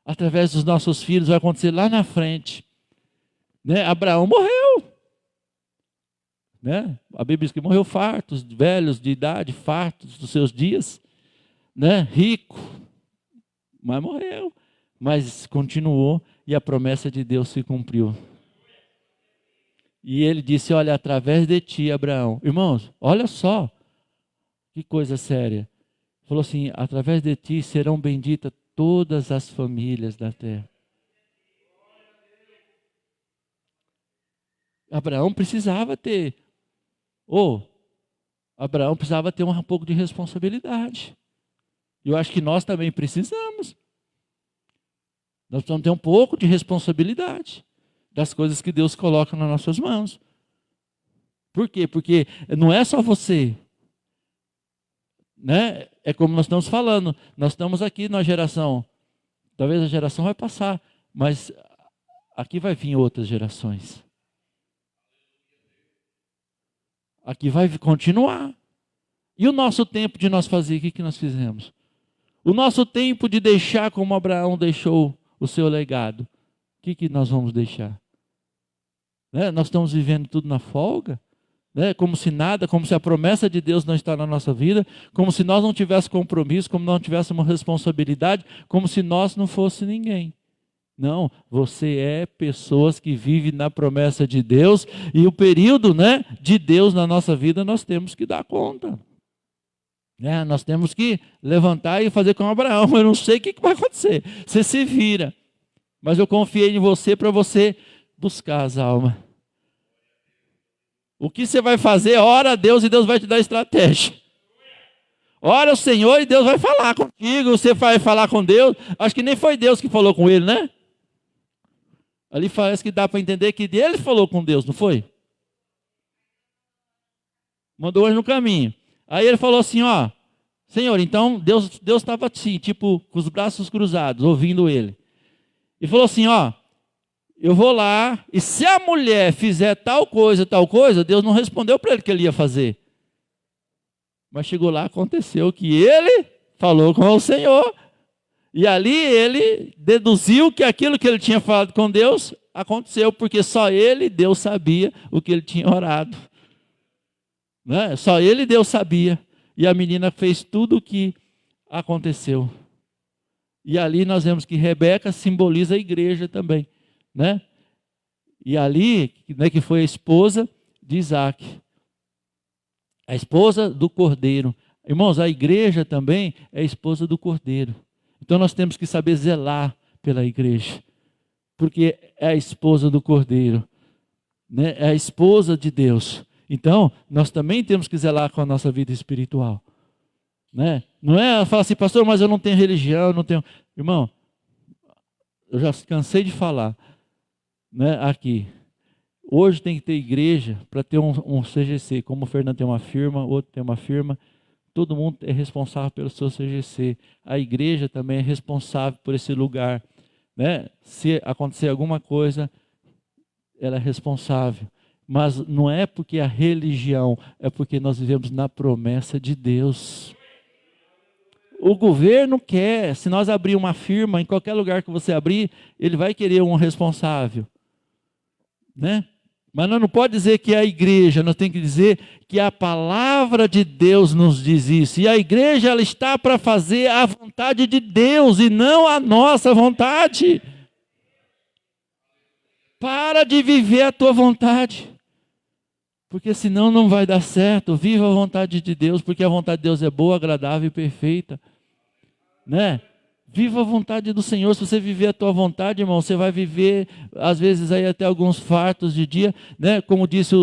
Através dos nossos filhos vai acontecer lá na frente. Né? Abraão morreu. Né? A Bíblia diz que morreu fartos, velhos de idade, fartos dos seus dias. Né? Rico. Mas morreu, mas continuou e a promessa de Deus se cumpriu. E ele disse, olha, através de ti, Abraão. Irmãos, olha só, que coisa séria. Falou assim, através de ti serão benditas todas as famílias da terra. Abraão precisava ter, Abraão precisava ter um pouco de responsabilidade. Eu acho que nós também precisamos. Nós precisamos ter um pouco de responsabilidade das coisas que Deus coloca nas nossas mãos. Por quê? Porque não é só você. Né? É como nós estamos falando. Nós estamos aqui na geração. Talvez a geração vai passar, mas aqui vai vir outras gerações. Aqui vai continuar. E o nosso tempo de nós fazer, o que nós fizemos? O nosso tempo de deixar como Abraão deixou o seu legado. O que nós vamos deixar? Né? Nós estamos vivendo tudo na folga? Né? Como se nada, como se a promessa de Deus não está na nossa vida, como se nós não tivéssemos compromisso, como não tivéssemos responsabilidade, como se nós não fosse ninguém. Não, você é pessoas que vivem na promessa de Deus, e o período, né, de Deus na nossa vida nós temos que dar conta. Nós temos que levantar e fazer como Abraão. Eu não sei o que vai acontecer. Você se vira. Mas eu confiei em você para você buscar as almas. O que você vai fazer? Ora a Deus e Deus vai te dar estratégia. Ora o Senhor e Deus vai falar contigo. Você vai falar com Deus. Acho que nem foi Deus que falou com ele, né? Ali parece que dá para entender que ele falou com Deus, não foi? Mandou ele no caminho. Aí ele falou assim, ó, Senhor, então Deus estava assim, tipo, com os braços cruzados, ouvindo ele. E falou assim, ó, eu vou lá, e se a mulher fizer tal coisa, Deus não respondeu para ele que ele ia fazer. Mas chegou lá, aconteceu que ele falou com o Senhor. E ali ele deduziu que aquilo que ele tinha falado com Deus aconteceu, porque só ele e Deus sabia o que ele tinha orado. Né? Só ele e Deus sabia. E a menina fez tudo o que aconteceu. E ali nós vemos que Rebeca simboliza a igreja também. Né? E ali, né, que foi a esposa de Isaac. A esposa do cordeiro. Irmãos, a igreja também é a esposa do cordeiro. Então nós temos que saber zelar pela igreja. Porque é a esposa do cordeiro. né? É a esposa de Deus. Então, nós também temos que zelar com a nossa vida espiritual, né? Não é falar assim, pastor, mas eu não tenho religião, eu não tenho... Irmão, eu já cansei de falar, né, aqui. Hoje tem que ter igreja para ter um CGC. Como o Fernando tem uma firma, outro tem uma firma, todo mundo é responsável pelo seu CGC. A igreja também é responsável por esse lugar, né? Se acontecer alguma coisa, ela é responsável. Mas não é porque a religião, é porque nós vivemos na promessa de Deus. O governo quer, se nós abrir uma firma, em qualquer lugar que você abrir, ele vai querer um responsável, né? Mas nós não pode dizer que é a igreja, nós temos que dizer que a palavra de Deus nos diz isso. E a igreja, ela está para fazer a vontade de Deus e não a nossa vontade. Para de viver a tua vontade, porque senão não vai dar certo. Viva a vontade de Deus, porque a vontade de Deus é boa, agradável e perfeita, né? Viva a vontade do Senhor. Se você viver a tua vontade, irmão, você vai viver, às vezes, aí até alguns fartos de dia, né? Como disse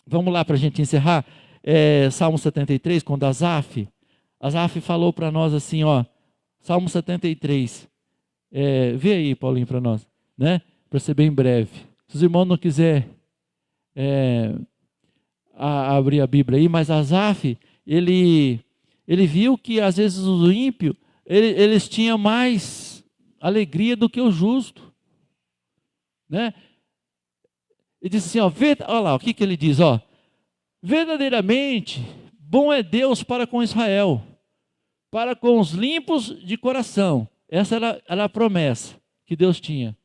vamos lá para a gente encerrar, Salmo 73, quando Asaf falou para nós assim, ó, Salmo 73, vê aí, Paulinho, para nós, né? Para ser bem breve. Se os irmãos não quiserem abrir a Bíblia aí, mas Asaf, ele viu que às vezes os ímpios, eles tinham mais alegria do que o justo, né? Ele disse assim, ó, olha lá, o que ele diz, ó, verdadeiramente bom é Deus para com Israel, para com os limpos de coração. Essa era a promessa que Deus tinha.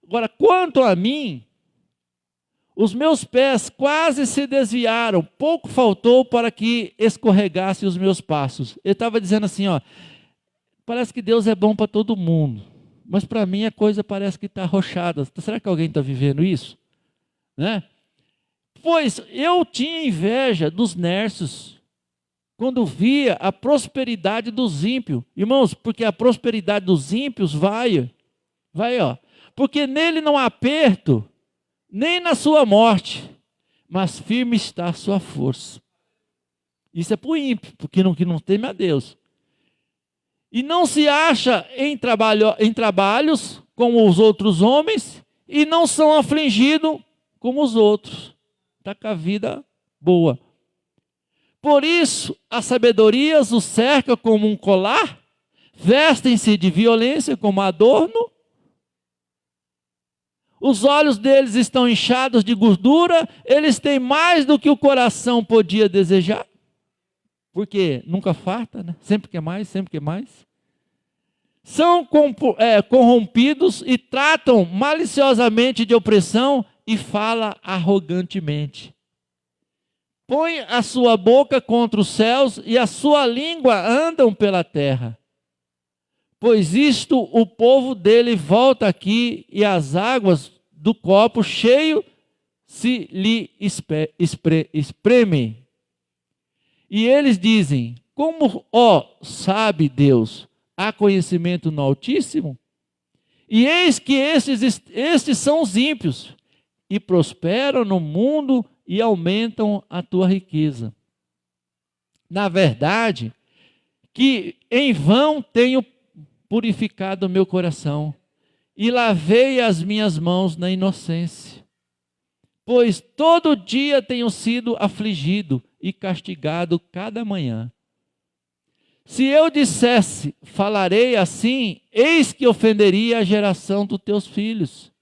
Agora, quanto a mim, os meus pés quase se desviaram, pouco faltou para que escorregassem os meus passos. Ele estava dizendo assim, ó, parece que Deus é bom para todo mundo, mas para mim a coisa parece que está arrochada. Será que alguém está vivendo isso? Né? Pois eu tinha inveja dos nércios, quando via a prosperidade dos ímpios. Irmãos, porque a prosperidade dos ímpios vai, ó, porque nele não há aperto, nem na sua morte, mas firme está a sua força. Isso é para o ímpio, porque não teme a Deus. E não se acha em trabalhos como os outros homens, e não são afligidos como os outros. Está com a vida boa. Por isso, a sabedoria os cerca como um colar, vestem-se de violência como adorno, os olhos deles estão inchados de gordura, eles têm mais do que o coração podia desejar, porque nunca farta, né? Sempre quer mais, sempre quer mais. São corrompidos e tratam maliciosamente de opressão e fala arrogantemente. Põe a sua boca contra os céus e a sua língua andam pela terra. Pois isto o povo dele volta aqui e as águas do copo cheio se lhe espreme. E eles dizem, como, ó, sabe Deus, há conhecimento no Altíssimo? E eis que estes são os ímpios, e prosperam no mundo e aumentam a tua riqueza. Na verdade, que em vão tenho purificado o meu coração e lavei as minhas mãos na inocência. Pois todo dia tenho sido afligido e castigado cada manhã. Se eu dissesse, falarei assim, eis que ofenderia a geração dos teus filhos.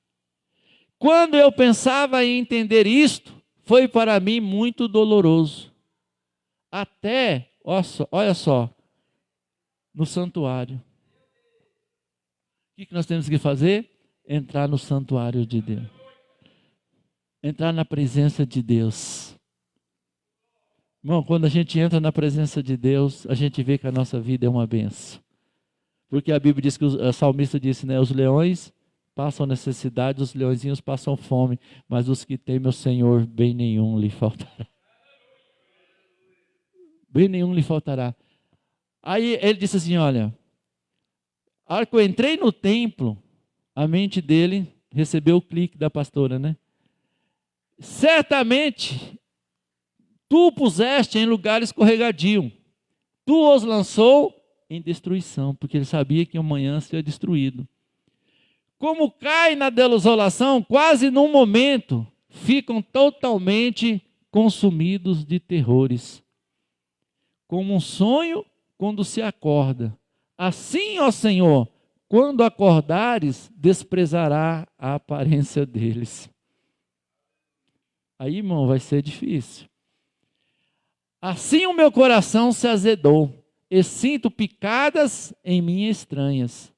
Quando eu pensava em entender isto, foi para mim muito doloroso. Até, olha só, no santuário. O que nós temos que fazer? Entrar no santuário de Deus. Entrar na presença de Deus. Irmão, quando a gente entra na presença de Deus, a gente vê que a nossa vida é uma benção. Porque a Bíblia diz que o salmista disse, né, os leões passam necessidade, os leõezinhos passam fome, mas os que temem o Senhor, bem nenhum lhe faltará. Bem nenhum lhe faltará. Aí ele disse assim, olha, a hora que eu entrei no templo, a mente dele recebeu o clique da pastora, né? Certamente, tu o puseste em lugar escorregadio. Tu os lançou em destruição, porque ele sabia que amanhã seria destruído. Como cai na desolação, quase num momento, ficam totalmente consumidos de terrores. Como um sonho quando se acorda. Assim, ó Senhor, quando acordares, desprezará a aparência deles. Aí, irmão, vai ser difícil. Assim o meu coração se azedou, e sinto picadas em mim estranhas.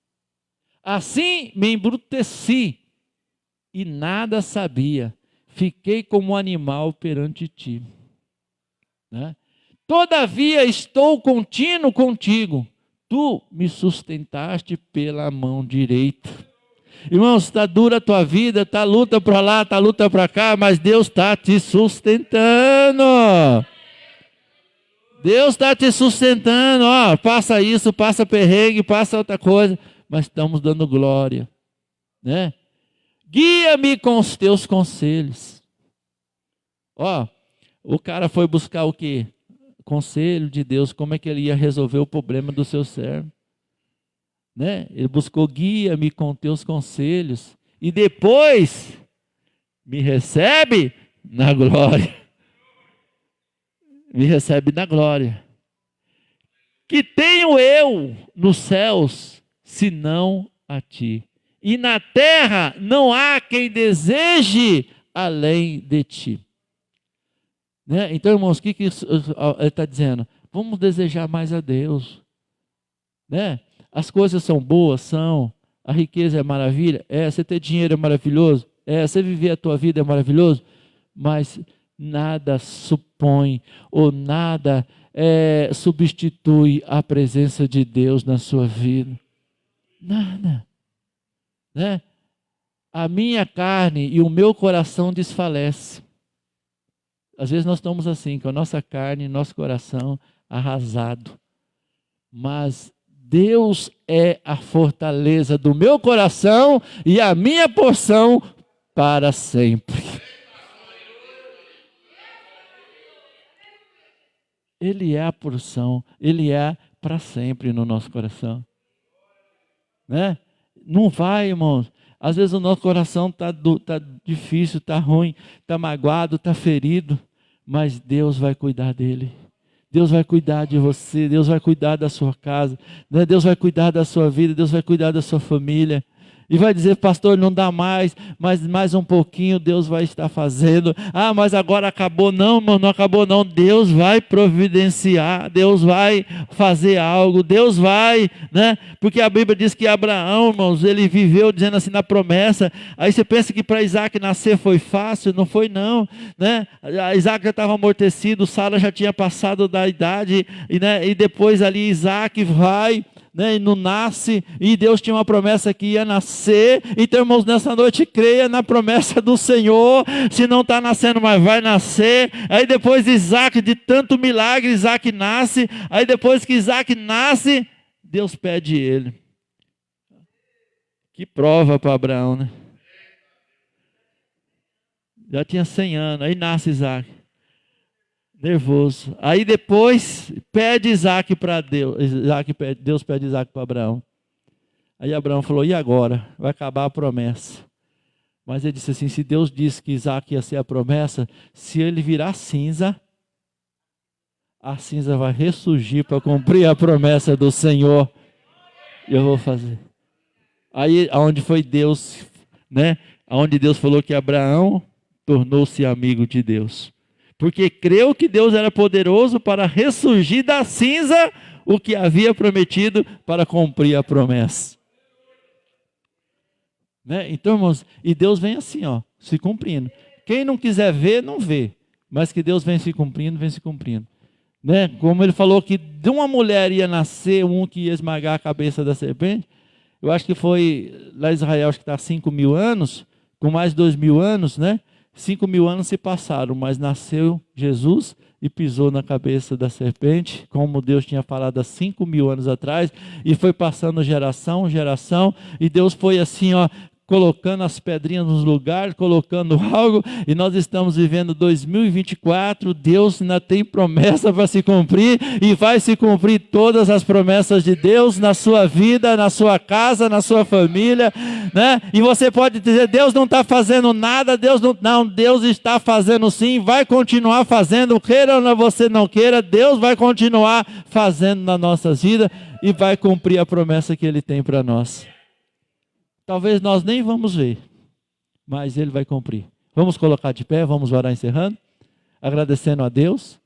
Assim me embruteci, e nada sabia. Fiquei como um animal perante ti. Né? Todavia estou contínuo contigo. Tu me sustentaste pela mão direita. Irmãos, está dura a tua vida, está luta para lá, está luta para cá, mas Deus está te sustentando. Deus está te sustentando, ó, passa isso, passa perrengue, passa outra coisa, mas estamos dando glória, né? Guia-me com os teus conselhos. Ó, o cara foi buscar o quê? Conselho de Deus, como é que ele ia resolver o problema do seu servo. Né? Ele buscou, guia-me com teus conselhos, e depois me recebe na glória. Me recebe na glória. Que tenho eu nos céus, senão a ti. E na terra não há quem deseje além de ti. Né? Então, irmãos, o que ele está dizendo? Vamos desejar mais a Deus. Né? As coisas são boas, são. A riqueza é maravilha. Você ter dinheiro é maravilhoso. Você viver a tua vida é maravilhoso. Mas nada supõe ou nada substitui a presença de Deus na sua vida. Nada. Né? A minha carne e o meu coração desfalece. Às vezes nós estamos assim, com a nossa carne e nosso coração arrasado. Mas Deus é a fortaleza do meu coração e a minha porção para sempre. Ele é a porção, Ele é para sempre no nosso coração. Né? Não vai, irmãos. Às vezes o nosso coração está difícil, está ruim, está magoado, está ferido, mas Deus vai cuidar dele. Deus vai cuidar de você, Deus vai cuidar da sua casa, né? Deus vai cuidar da sua vida, Deus vai cuidar da sua família. E vai dizer, pastor, não dá mais, mas mais um pouquinho Deus vai estar fazendo. Ah, mas agora acabou. Não, irmão, não acabou não. Deus vai providenciar, Deus vai fazer algo, Deus vai, né? Porque a Bíblia diz que Abraão, irmãos, ele viveu dizendo assim na promessa. Aí você pensa que para Isaac nascer foi fácil, não foi não, né? Isaac já estava amortecido, Sara já tinha passado da idade, e depois ali Isaac vai, né, e não nasce, e Deus tinha uma promessa que ia nascer. Então, irmãos, nessa noite creia na promessa do Senhor. Se não está nascendo, mas vai nascer. Aí depois Isaac, de tanto milagre, Isaac nasce. Aí depois que Isaac nasce, Deus pede ele. Que prova para Abraão, né? Já tinha 100 anos, aí nasce Isaac. Nervoso. Aí depois pede Isaac para Deus. Deus pede Isaac para Abraão. Aí Abraão falou, e agora? Vai acabar a promessa. Mas ele disse assim, se Deus disse que Isaac ia ser a promessa, se ele virar cinza, a cinza vai ressurgir para cumprir a promessa do Senhor. Eu vou fazer. Aí aonde foi Deus, né? Aonde Deus falou que Abraão tornou-se amigo de Deus. Porque creu que Deus era poderoso para ressurgir da cinza o que havia prometido para cumprir a promessa. Né? Então, irmãos, e Deus vem assim, ó, se cumprindo. Quem não quiser ver, não vê. Mas que Deus vem se cumprindo, vem se cumprindo. Né? Como ele falou que de uma mulher ia nascer um que ia esmagar a cabeça da serpente. Eu acho que foi lá em Israel, acho que está 5.000 anos, com mais 2.000 anos, né? 5.000 anos se passaram, mas nasceu Jesus e pisou na cabeça da serpente, como Deus tinha falado há 5.000 anos atrás, e foi passando geração, e Deus foi assim, ó, colocando as pedrinhas nos lugares, colocando algo, e nós estamos vivendo 2024, Deus ainda tem promessa para se cumprir, e vai se cumprir todas as promessas de Deus na sua vida, na sua casa, na sua família, né? E você pode dizer, Deus não está fazendo nada, Deus está fazendo sim, vai continuar fazendo, queira ou você não queira, Deus vai continuar fazendo nas nossas vidas, e vai cumprir a promessa que Ele tem para nós. Talvez nós nem vamos ver, mas Ele vai cumprir. Vamos colocar de pé, vamos orar encerrando, agradecendo a Deus.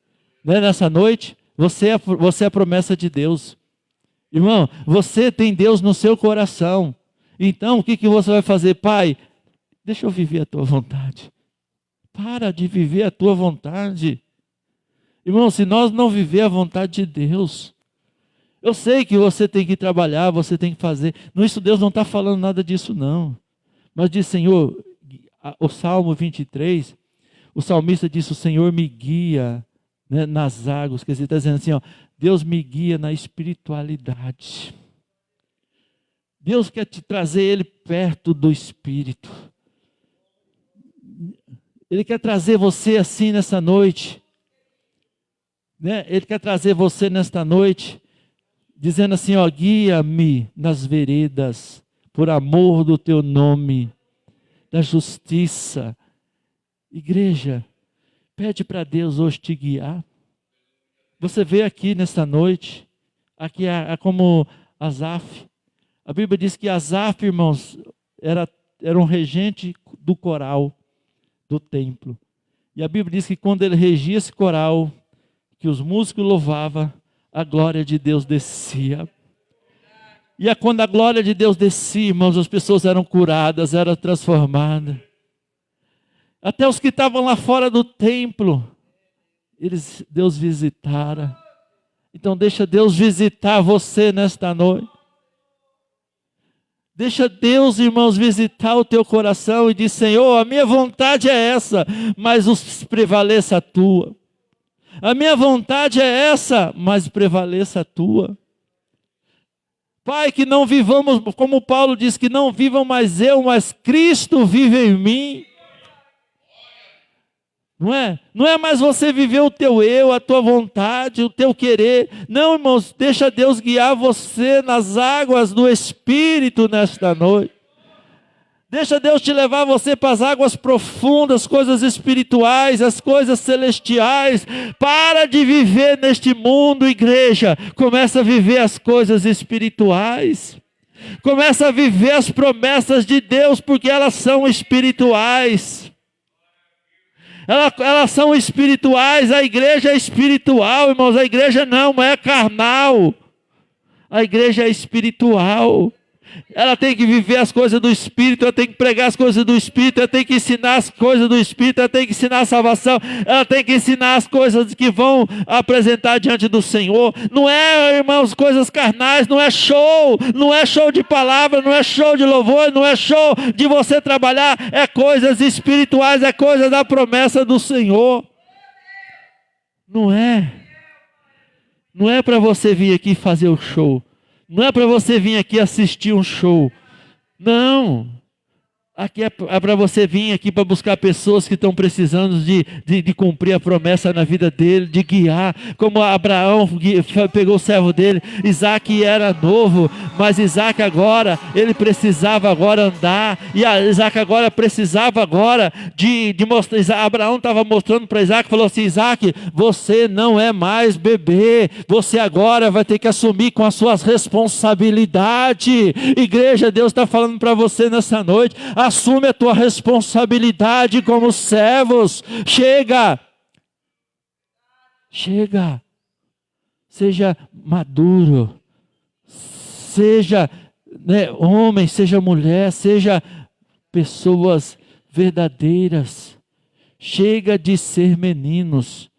Nessa noite, você é a promessa de Deus. Irmão, você tem Deus no seu coração. Então, o que você vai fazer? Pai, deixa eu viver a tua vontade. Para de viver a tua vontade. Irmão, se nós não viver a vontade de Deus, eu sei que você tem que trabalhar, você tem que fazer. Isso Deus não está falando nada disso não. Mas diz, Senhor, o Salmo 23, o salmista disse, o Senhor me guia, né, nas águas. Quer dizer, está dizendo assim, ó, Deus me guia na espiritualidade. Deus quer te trazer Ele perto do Espírito. Ele quer trazer você assim nessa noite. Né? Ele quer trazer você nesta noite, dizendo assim, ó, guia-me nas veredas, por amor do teu nome, da justiça. Igreja, pede para Deus hoje te guiar. Você veio aqui nesta noite, aqui é como Asaf. A Bíblia diz que Asaf, irmãos, era um regente do coral, do templo. E a Bíblia diz que quando ele regia esse coral, que os músicos louvavam, a glória de Deus descia. E quando a glória de Deus descia, irmãos, as pessoas eram curadas, eram transformadas. Até os que estavam lá fora do templo, Deus visitara. Então deixa Deus visitar você nesta noite. Deixa Deus, irmãos, visitar o teu coração e diz, Senhor, a minha vontade é essa, mas prevaleça a tua. A minha vontade é essa, mas prevaleça a tua. Pai, que não vivamos, como Paulo diz, que não vivam mais eu, mas Cristo vive em mim. Não é? Não é mais você viver o teu eu, a tua vontade, o teu querer. Não, irmãos, deixa Deus guiar você nas águas do Espírito nesta noite. Deixa Deus te levar você para as águas profundas, coisas espirituais, as coisas celestiais. Para de viver neste mundo, igreja. Começa a viver as coisas espirituais. Começa a viver as promessas de Deus, porque elas são espirituais. Elas são espirituais, a igreja é espiritual, irmãos. A igreja não é carnal. A igreja é espiritual. Ela tem que viver as coisas do Espírito, ela tem que pregar as coisas do Espírito, ela tem que ensinar as coisas do Espírito, ela tem que ensinar a salvação, ela tem que ensinar as coisas que vão apresentar diante do Senhor. Não é, irmãos, coisas carnais, não é show de palavra, não é show de louvor, não é show de você trabalhar, é coisas espirituais, é coisa da promessa do Senhor. Não é para você vir aqui fazer o show. Não é para você vir aqui assistir um show. Não. Aqui é para você vir aqui para buscar pessoas que estão precisando de cumprir a promessa na vida dele, de guiar. Como Abraão pegou o servo dele. Isaac era novo, mas Isaac agora, ele precisava agora andar. E Isaac agora precisava agora de mostrar. Abraão estava mostrando para Isaac, falou assim, Isaac, você não é mais bebê. Você agora vai ter que assumir com as suas responsabilidades. Igreja, Deus está falando para você nessa noite. Assume a tua responsabilidade como servos. Chega. Seja maduro. Seja homem, seja mulher, seja pessoas verdadeiras. Chega de ser meninos.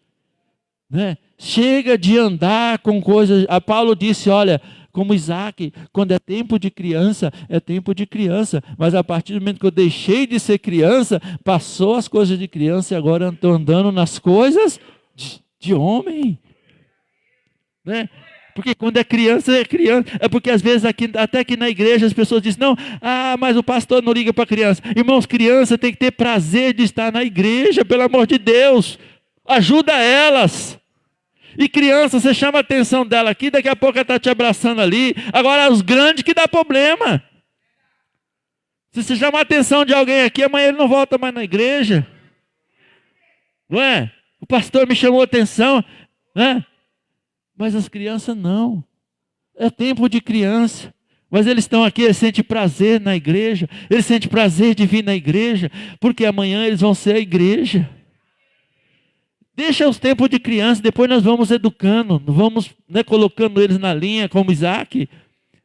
Chega de andar com coisas. A Paulo disse, olha, como Isaac, quando é tempo de criança, é tempo de criança. Mas a partir do momento que eu deixei de ser criança, passou as coisas de criança e agora estou andando nas coisas de homem. Porque quando é criança, é criança. É porque às vezes até aqui na igreja as pessoas dizem, não, mas o pastor não liga para criança. Irmãos, criança tem que ter prazer de estar na igreja, pelo amor de Deus. Ajuda elas. E criança, você chama a atenção dela aqui, daqui a pouco ela está te abraçando ali. Agora os grandes que dá problema. Se você chamar a atenção de alguém aqui, amanhã ele não volta mais na igreja. Não é? O pastor me chamou a atenção, né? Mas as crianças não. É tempo de criança. Mas eles estão aqui, eles sentem prazer na igreja. Eles sentem prazer de vir na igreja. Porque amanhã eles vão ser a igreja. Deixa os tempos de criança, depois nós vamos educando. Vamos, né, colocando eles na linha, como Isaac.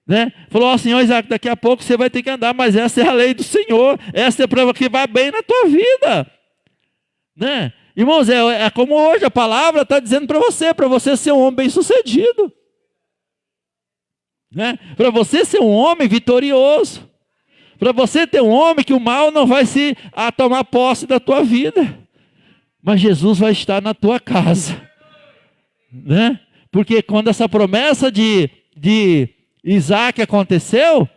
Né? Falou, Senhor Isaac, daqui a pouco você vai ter que andar. Mas essa é a lei do Senhor. Essa é a prova que vai bem na tua vida. Né? Irmãos, é como hoje a palavra está dizendo para você ser um homem bem-sucedido. Né? Para você ser um homem vitorioso. Para você ter um homem que o mal não vai tomar posse da tua vida. Mas Jesus vai estar na tua casa. Né? Porque quando essa promessa de Isaac aconteceu,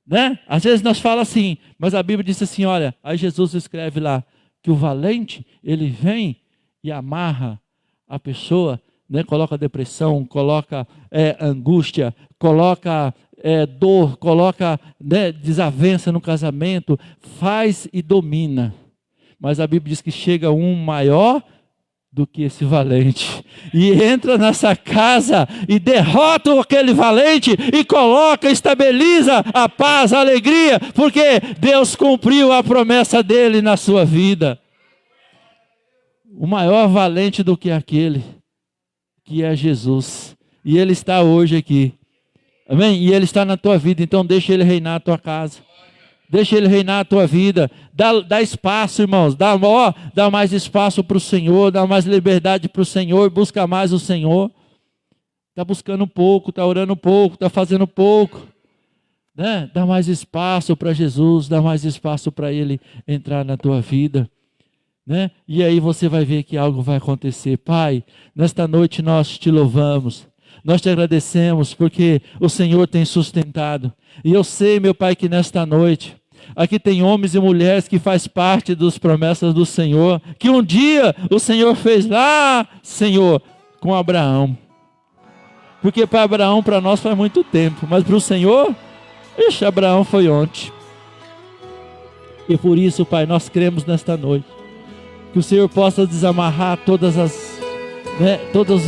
né? Às vezes nós falamos assim, mas a Bíblia diz assim, olha, aí Jesus escreve lá, que o valente, ele vem e amarra a pessoa, né? Coloca depressão, coloca angústia, coloca dor, coloca, né, desavença no casamento, faz e domina. Mas a Bíblia diz que chega um maior do que esse valente, e entra nessa casa e derrota aquele valente e coloca, estabiliza a paz, a alegria, porque Deus cumpriu a promessa dele na sua vida. O maior valente do que aquele que é Jesus, e ele está hoje aqui, amém? E ele está na tua vida, então deixa ele reinar a tua casa. Deixa ele reinar a tua vida. Dá espaço, irmãos. Dá mais espaço para o Senhor. Dá mais liberdade para o Senhor. Busca mais o Senhor. Está buscando pouco, está orando pouco, está fazendo pouco. Né? Dá mais espaço para Jesus. Dá mais espaço para Ele entrar na tua vida. Né? E aí você vai ver que algo vai acontecer. Pai, nesta noite nós te louvamos. Nós te agradecemos porque o Senhor tem sustentado. E eu sei, meu Pai, que nesta noite aqui tem homens e mulheres que faz parte das promessas do Senhor, que um dia o Senhor fez lá, Senhor, com Abraão. Porque para Abraão, para nós faz muito tempo, mas para o Senhor, Abraão foi ontem. E por isso, Pai, nós cremos nesta noite, que o Senhor possa desamarrar todos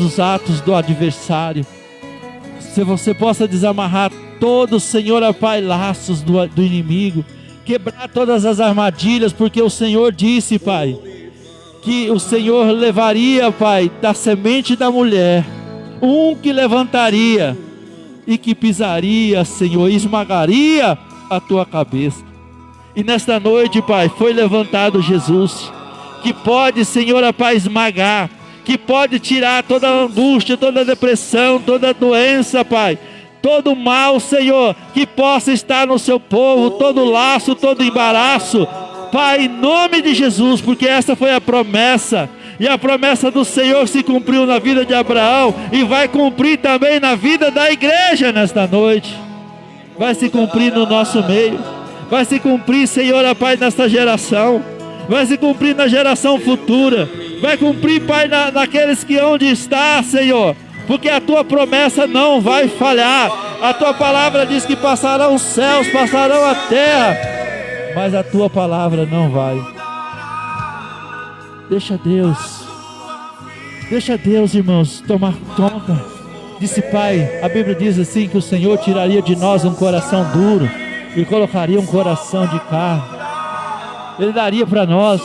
os atos do adversário. Se você possa desamarrar todos, Senhor, Pai, laços do inimigo, quebrar todas as armadilhas, porque o Senhor disse, Pai, que o Senhor levaria, Pai, da semente da mulher, um que levantaria e que pisaria, Senhor, e esmagaria a tua cabeça. E nesta noite, Pai, foi levantado Jesus, que pode, Senhor, Pai, esmagar, que pode tirar toda a angústia, toda a depressão, toda a doença, Pai, todo o mal, Senhor, que possa estar no seu povo, todo laço, todo embaraço, Pai, em nome de Jesus, porque essa foi a promessa, e a promessa do Senhor se cumpriu na vida de Abraão, e vai cumprir também na vida da igreja nesta noite, vai se cumprir no nosso meio, vai se cumprir, Senhor, Pai, nesta geração, vai se cumprir na geração futura, vai cumprir, Pai, naqueles que onde está, Senhor, porque a tua promessa não vai falhar. A tua palavra diz que passarão os céus, passarão a terra, mas a tua palavra não vai. Deixa Deus, irmãos, tomar conta. Disse, Pai, a Bíblia diz assim, que o Senhor tiraria de nós um coração duro e colocaria um coração de carne. Ele daria para nós.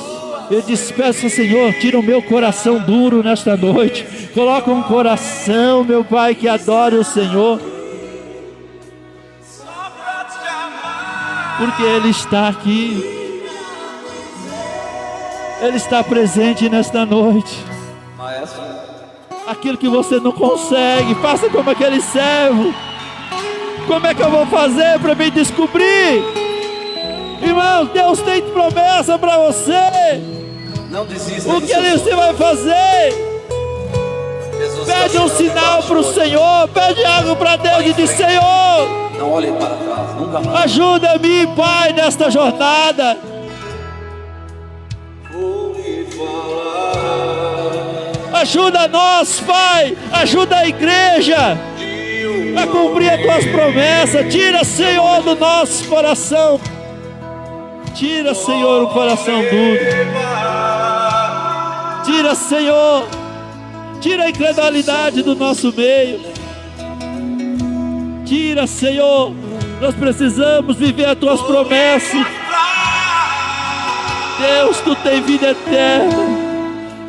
Ele disse, peço, Senhor, tira o meu coração duro nesta noite. Coloca um coração, meu Pai, que adore o Senhor. Porque Ele está aqui. Ele está presente nesta noite. Aquilo que você não consegue, faça como aquele servo. Como é que eu vou fazer para me descobrir? Irmão, Deus tem promessa para você. Não desista. O que você vai fazer? Pede um sinal para o Senhor. Pede algo para Deus e diz: Senhor, não olhe para trás, nunca mais. ajuda-me, Pai, nesta jornada. Ajuda nós, Pai. Ajuda a igreja a cumprir as tuas promessas. Tira, Senhor, do nosso coração. Tira, Senhor, o coração duro. Tira, Senhor. Tira a incredulidade do nosso meio. Tira, Senhor. Nós precisamos viver as tuas promessas. Deus, tu tens vida eterna.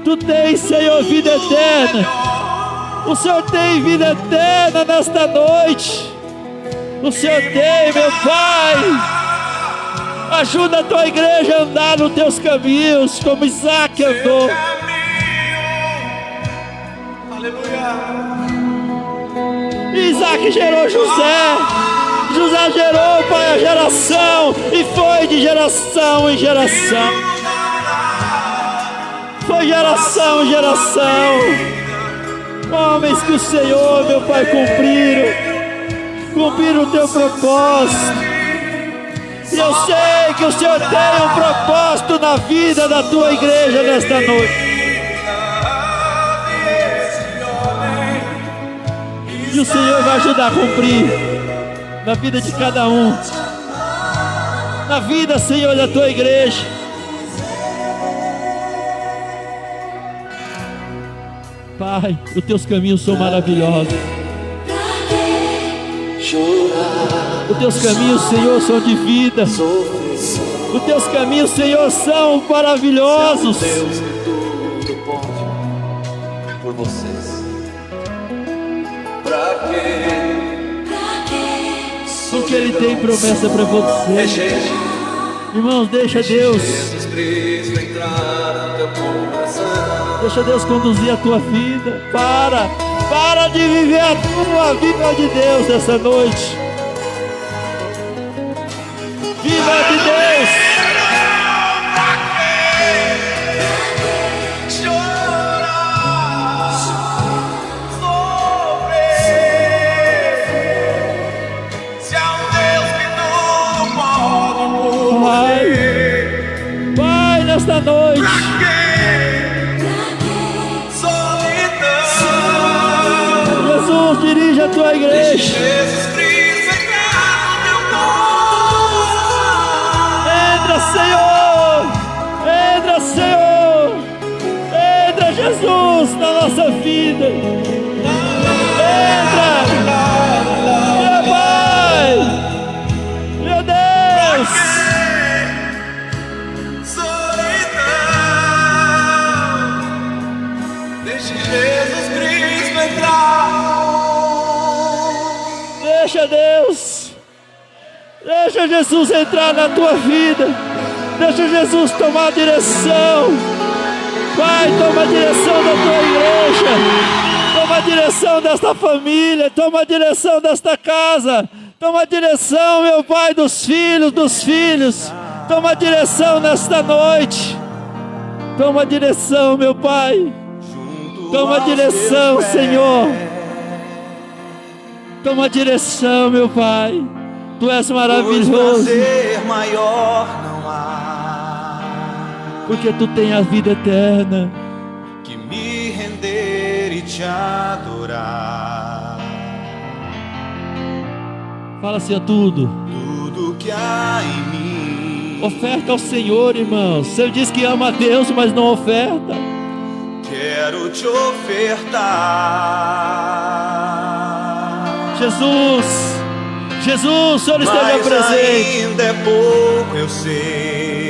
Tu tens, Senhor, vida eterna. O Senhor tem vida eterna nesta noite. O Senhor tem, meu Pai. Ajuda a tua igreja a andar nos teus caminhos, como Isaac andou. Isaac gerou José. José gerou, Pai, a geração. E foi de geração em geração. Foi geração em geração. Homens que o Senhor, meu Pai, cumpriram o teu propósito. E eu sei que o Senhor tem um propósito na vida da tua igreja nesta noite. E o Senhor vai ajudar a cumprir na vida de cada um. Na vida, Senhor, da tua igreja. Pai, os teus caminhos são maravilhosos. Os teus caminhos, Senhor, são de vida. Os teus caminhos, Senhor, são maravilhosos. Deus que tudo pode por vocês. Pra quê? Porque Ele tem promessa para você. Irmãos, deixa Deus. Jesus Cristo entrar no teu coração. Deixa Deus conduzir a tua vida. Para de viver a tua vida de Deus nessa noite. Viva de Deus. Pai, nesta noite. Jesus, dirige a tua igreja. Jesus Cristo entrar no teu coração. Entra, Senhor. Entra, Jesus, na nossa vida. Entra, meu Pai, meu Deus. Deixe Jesus Cristo entrar. Deixa Deus. Deixa Jesus entrar na tua vida. Deixa Jesus tomar a direção. Pai, toma a direção da tua igreja. Toma a direção desta família. Toma a direção desta casa. Toma a direção, meu Pai, dos filhos. Toma a direção nesta noite. Toma a direção, meu Pai. Toma a direção, Senhor. Toma a direção, meu Pai. Tu és maravilhoso. Maior não há Porque tu tens a vida eterna. que me render e te adorar. Fala assim a tudo. Tudo que há em mim Oferta ao Senhor, irmãos. Você diz que ama a Deus, mas não oferta. quero te ofertar. Jesus, o Senhor esteja Mas presente. ainda é pouco, eu sei.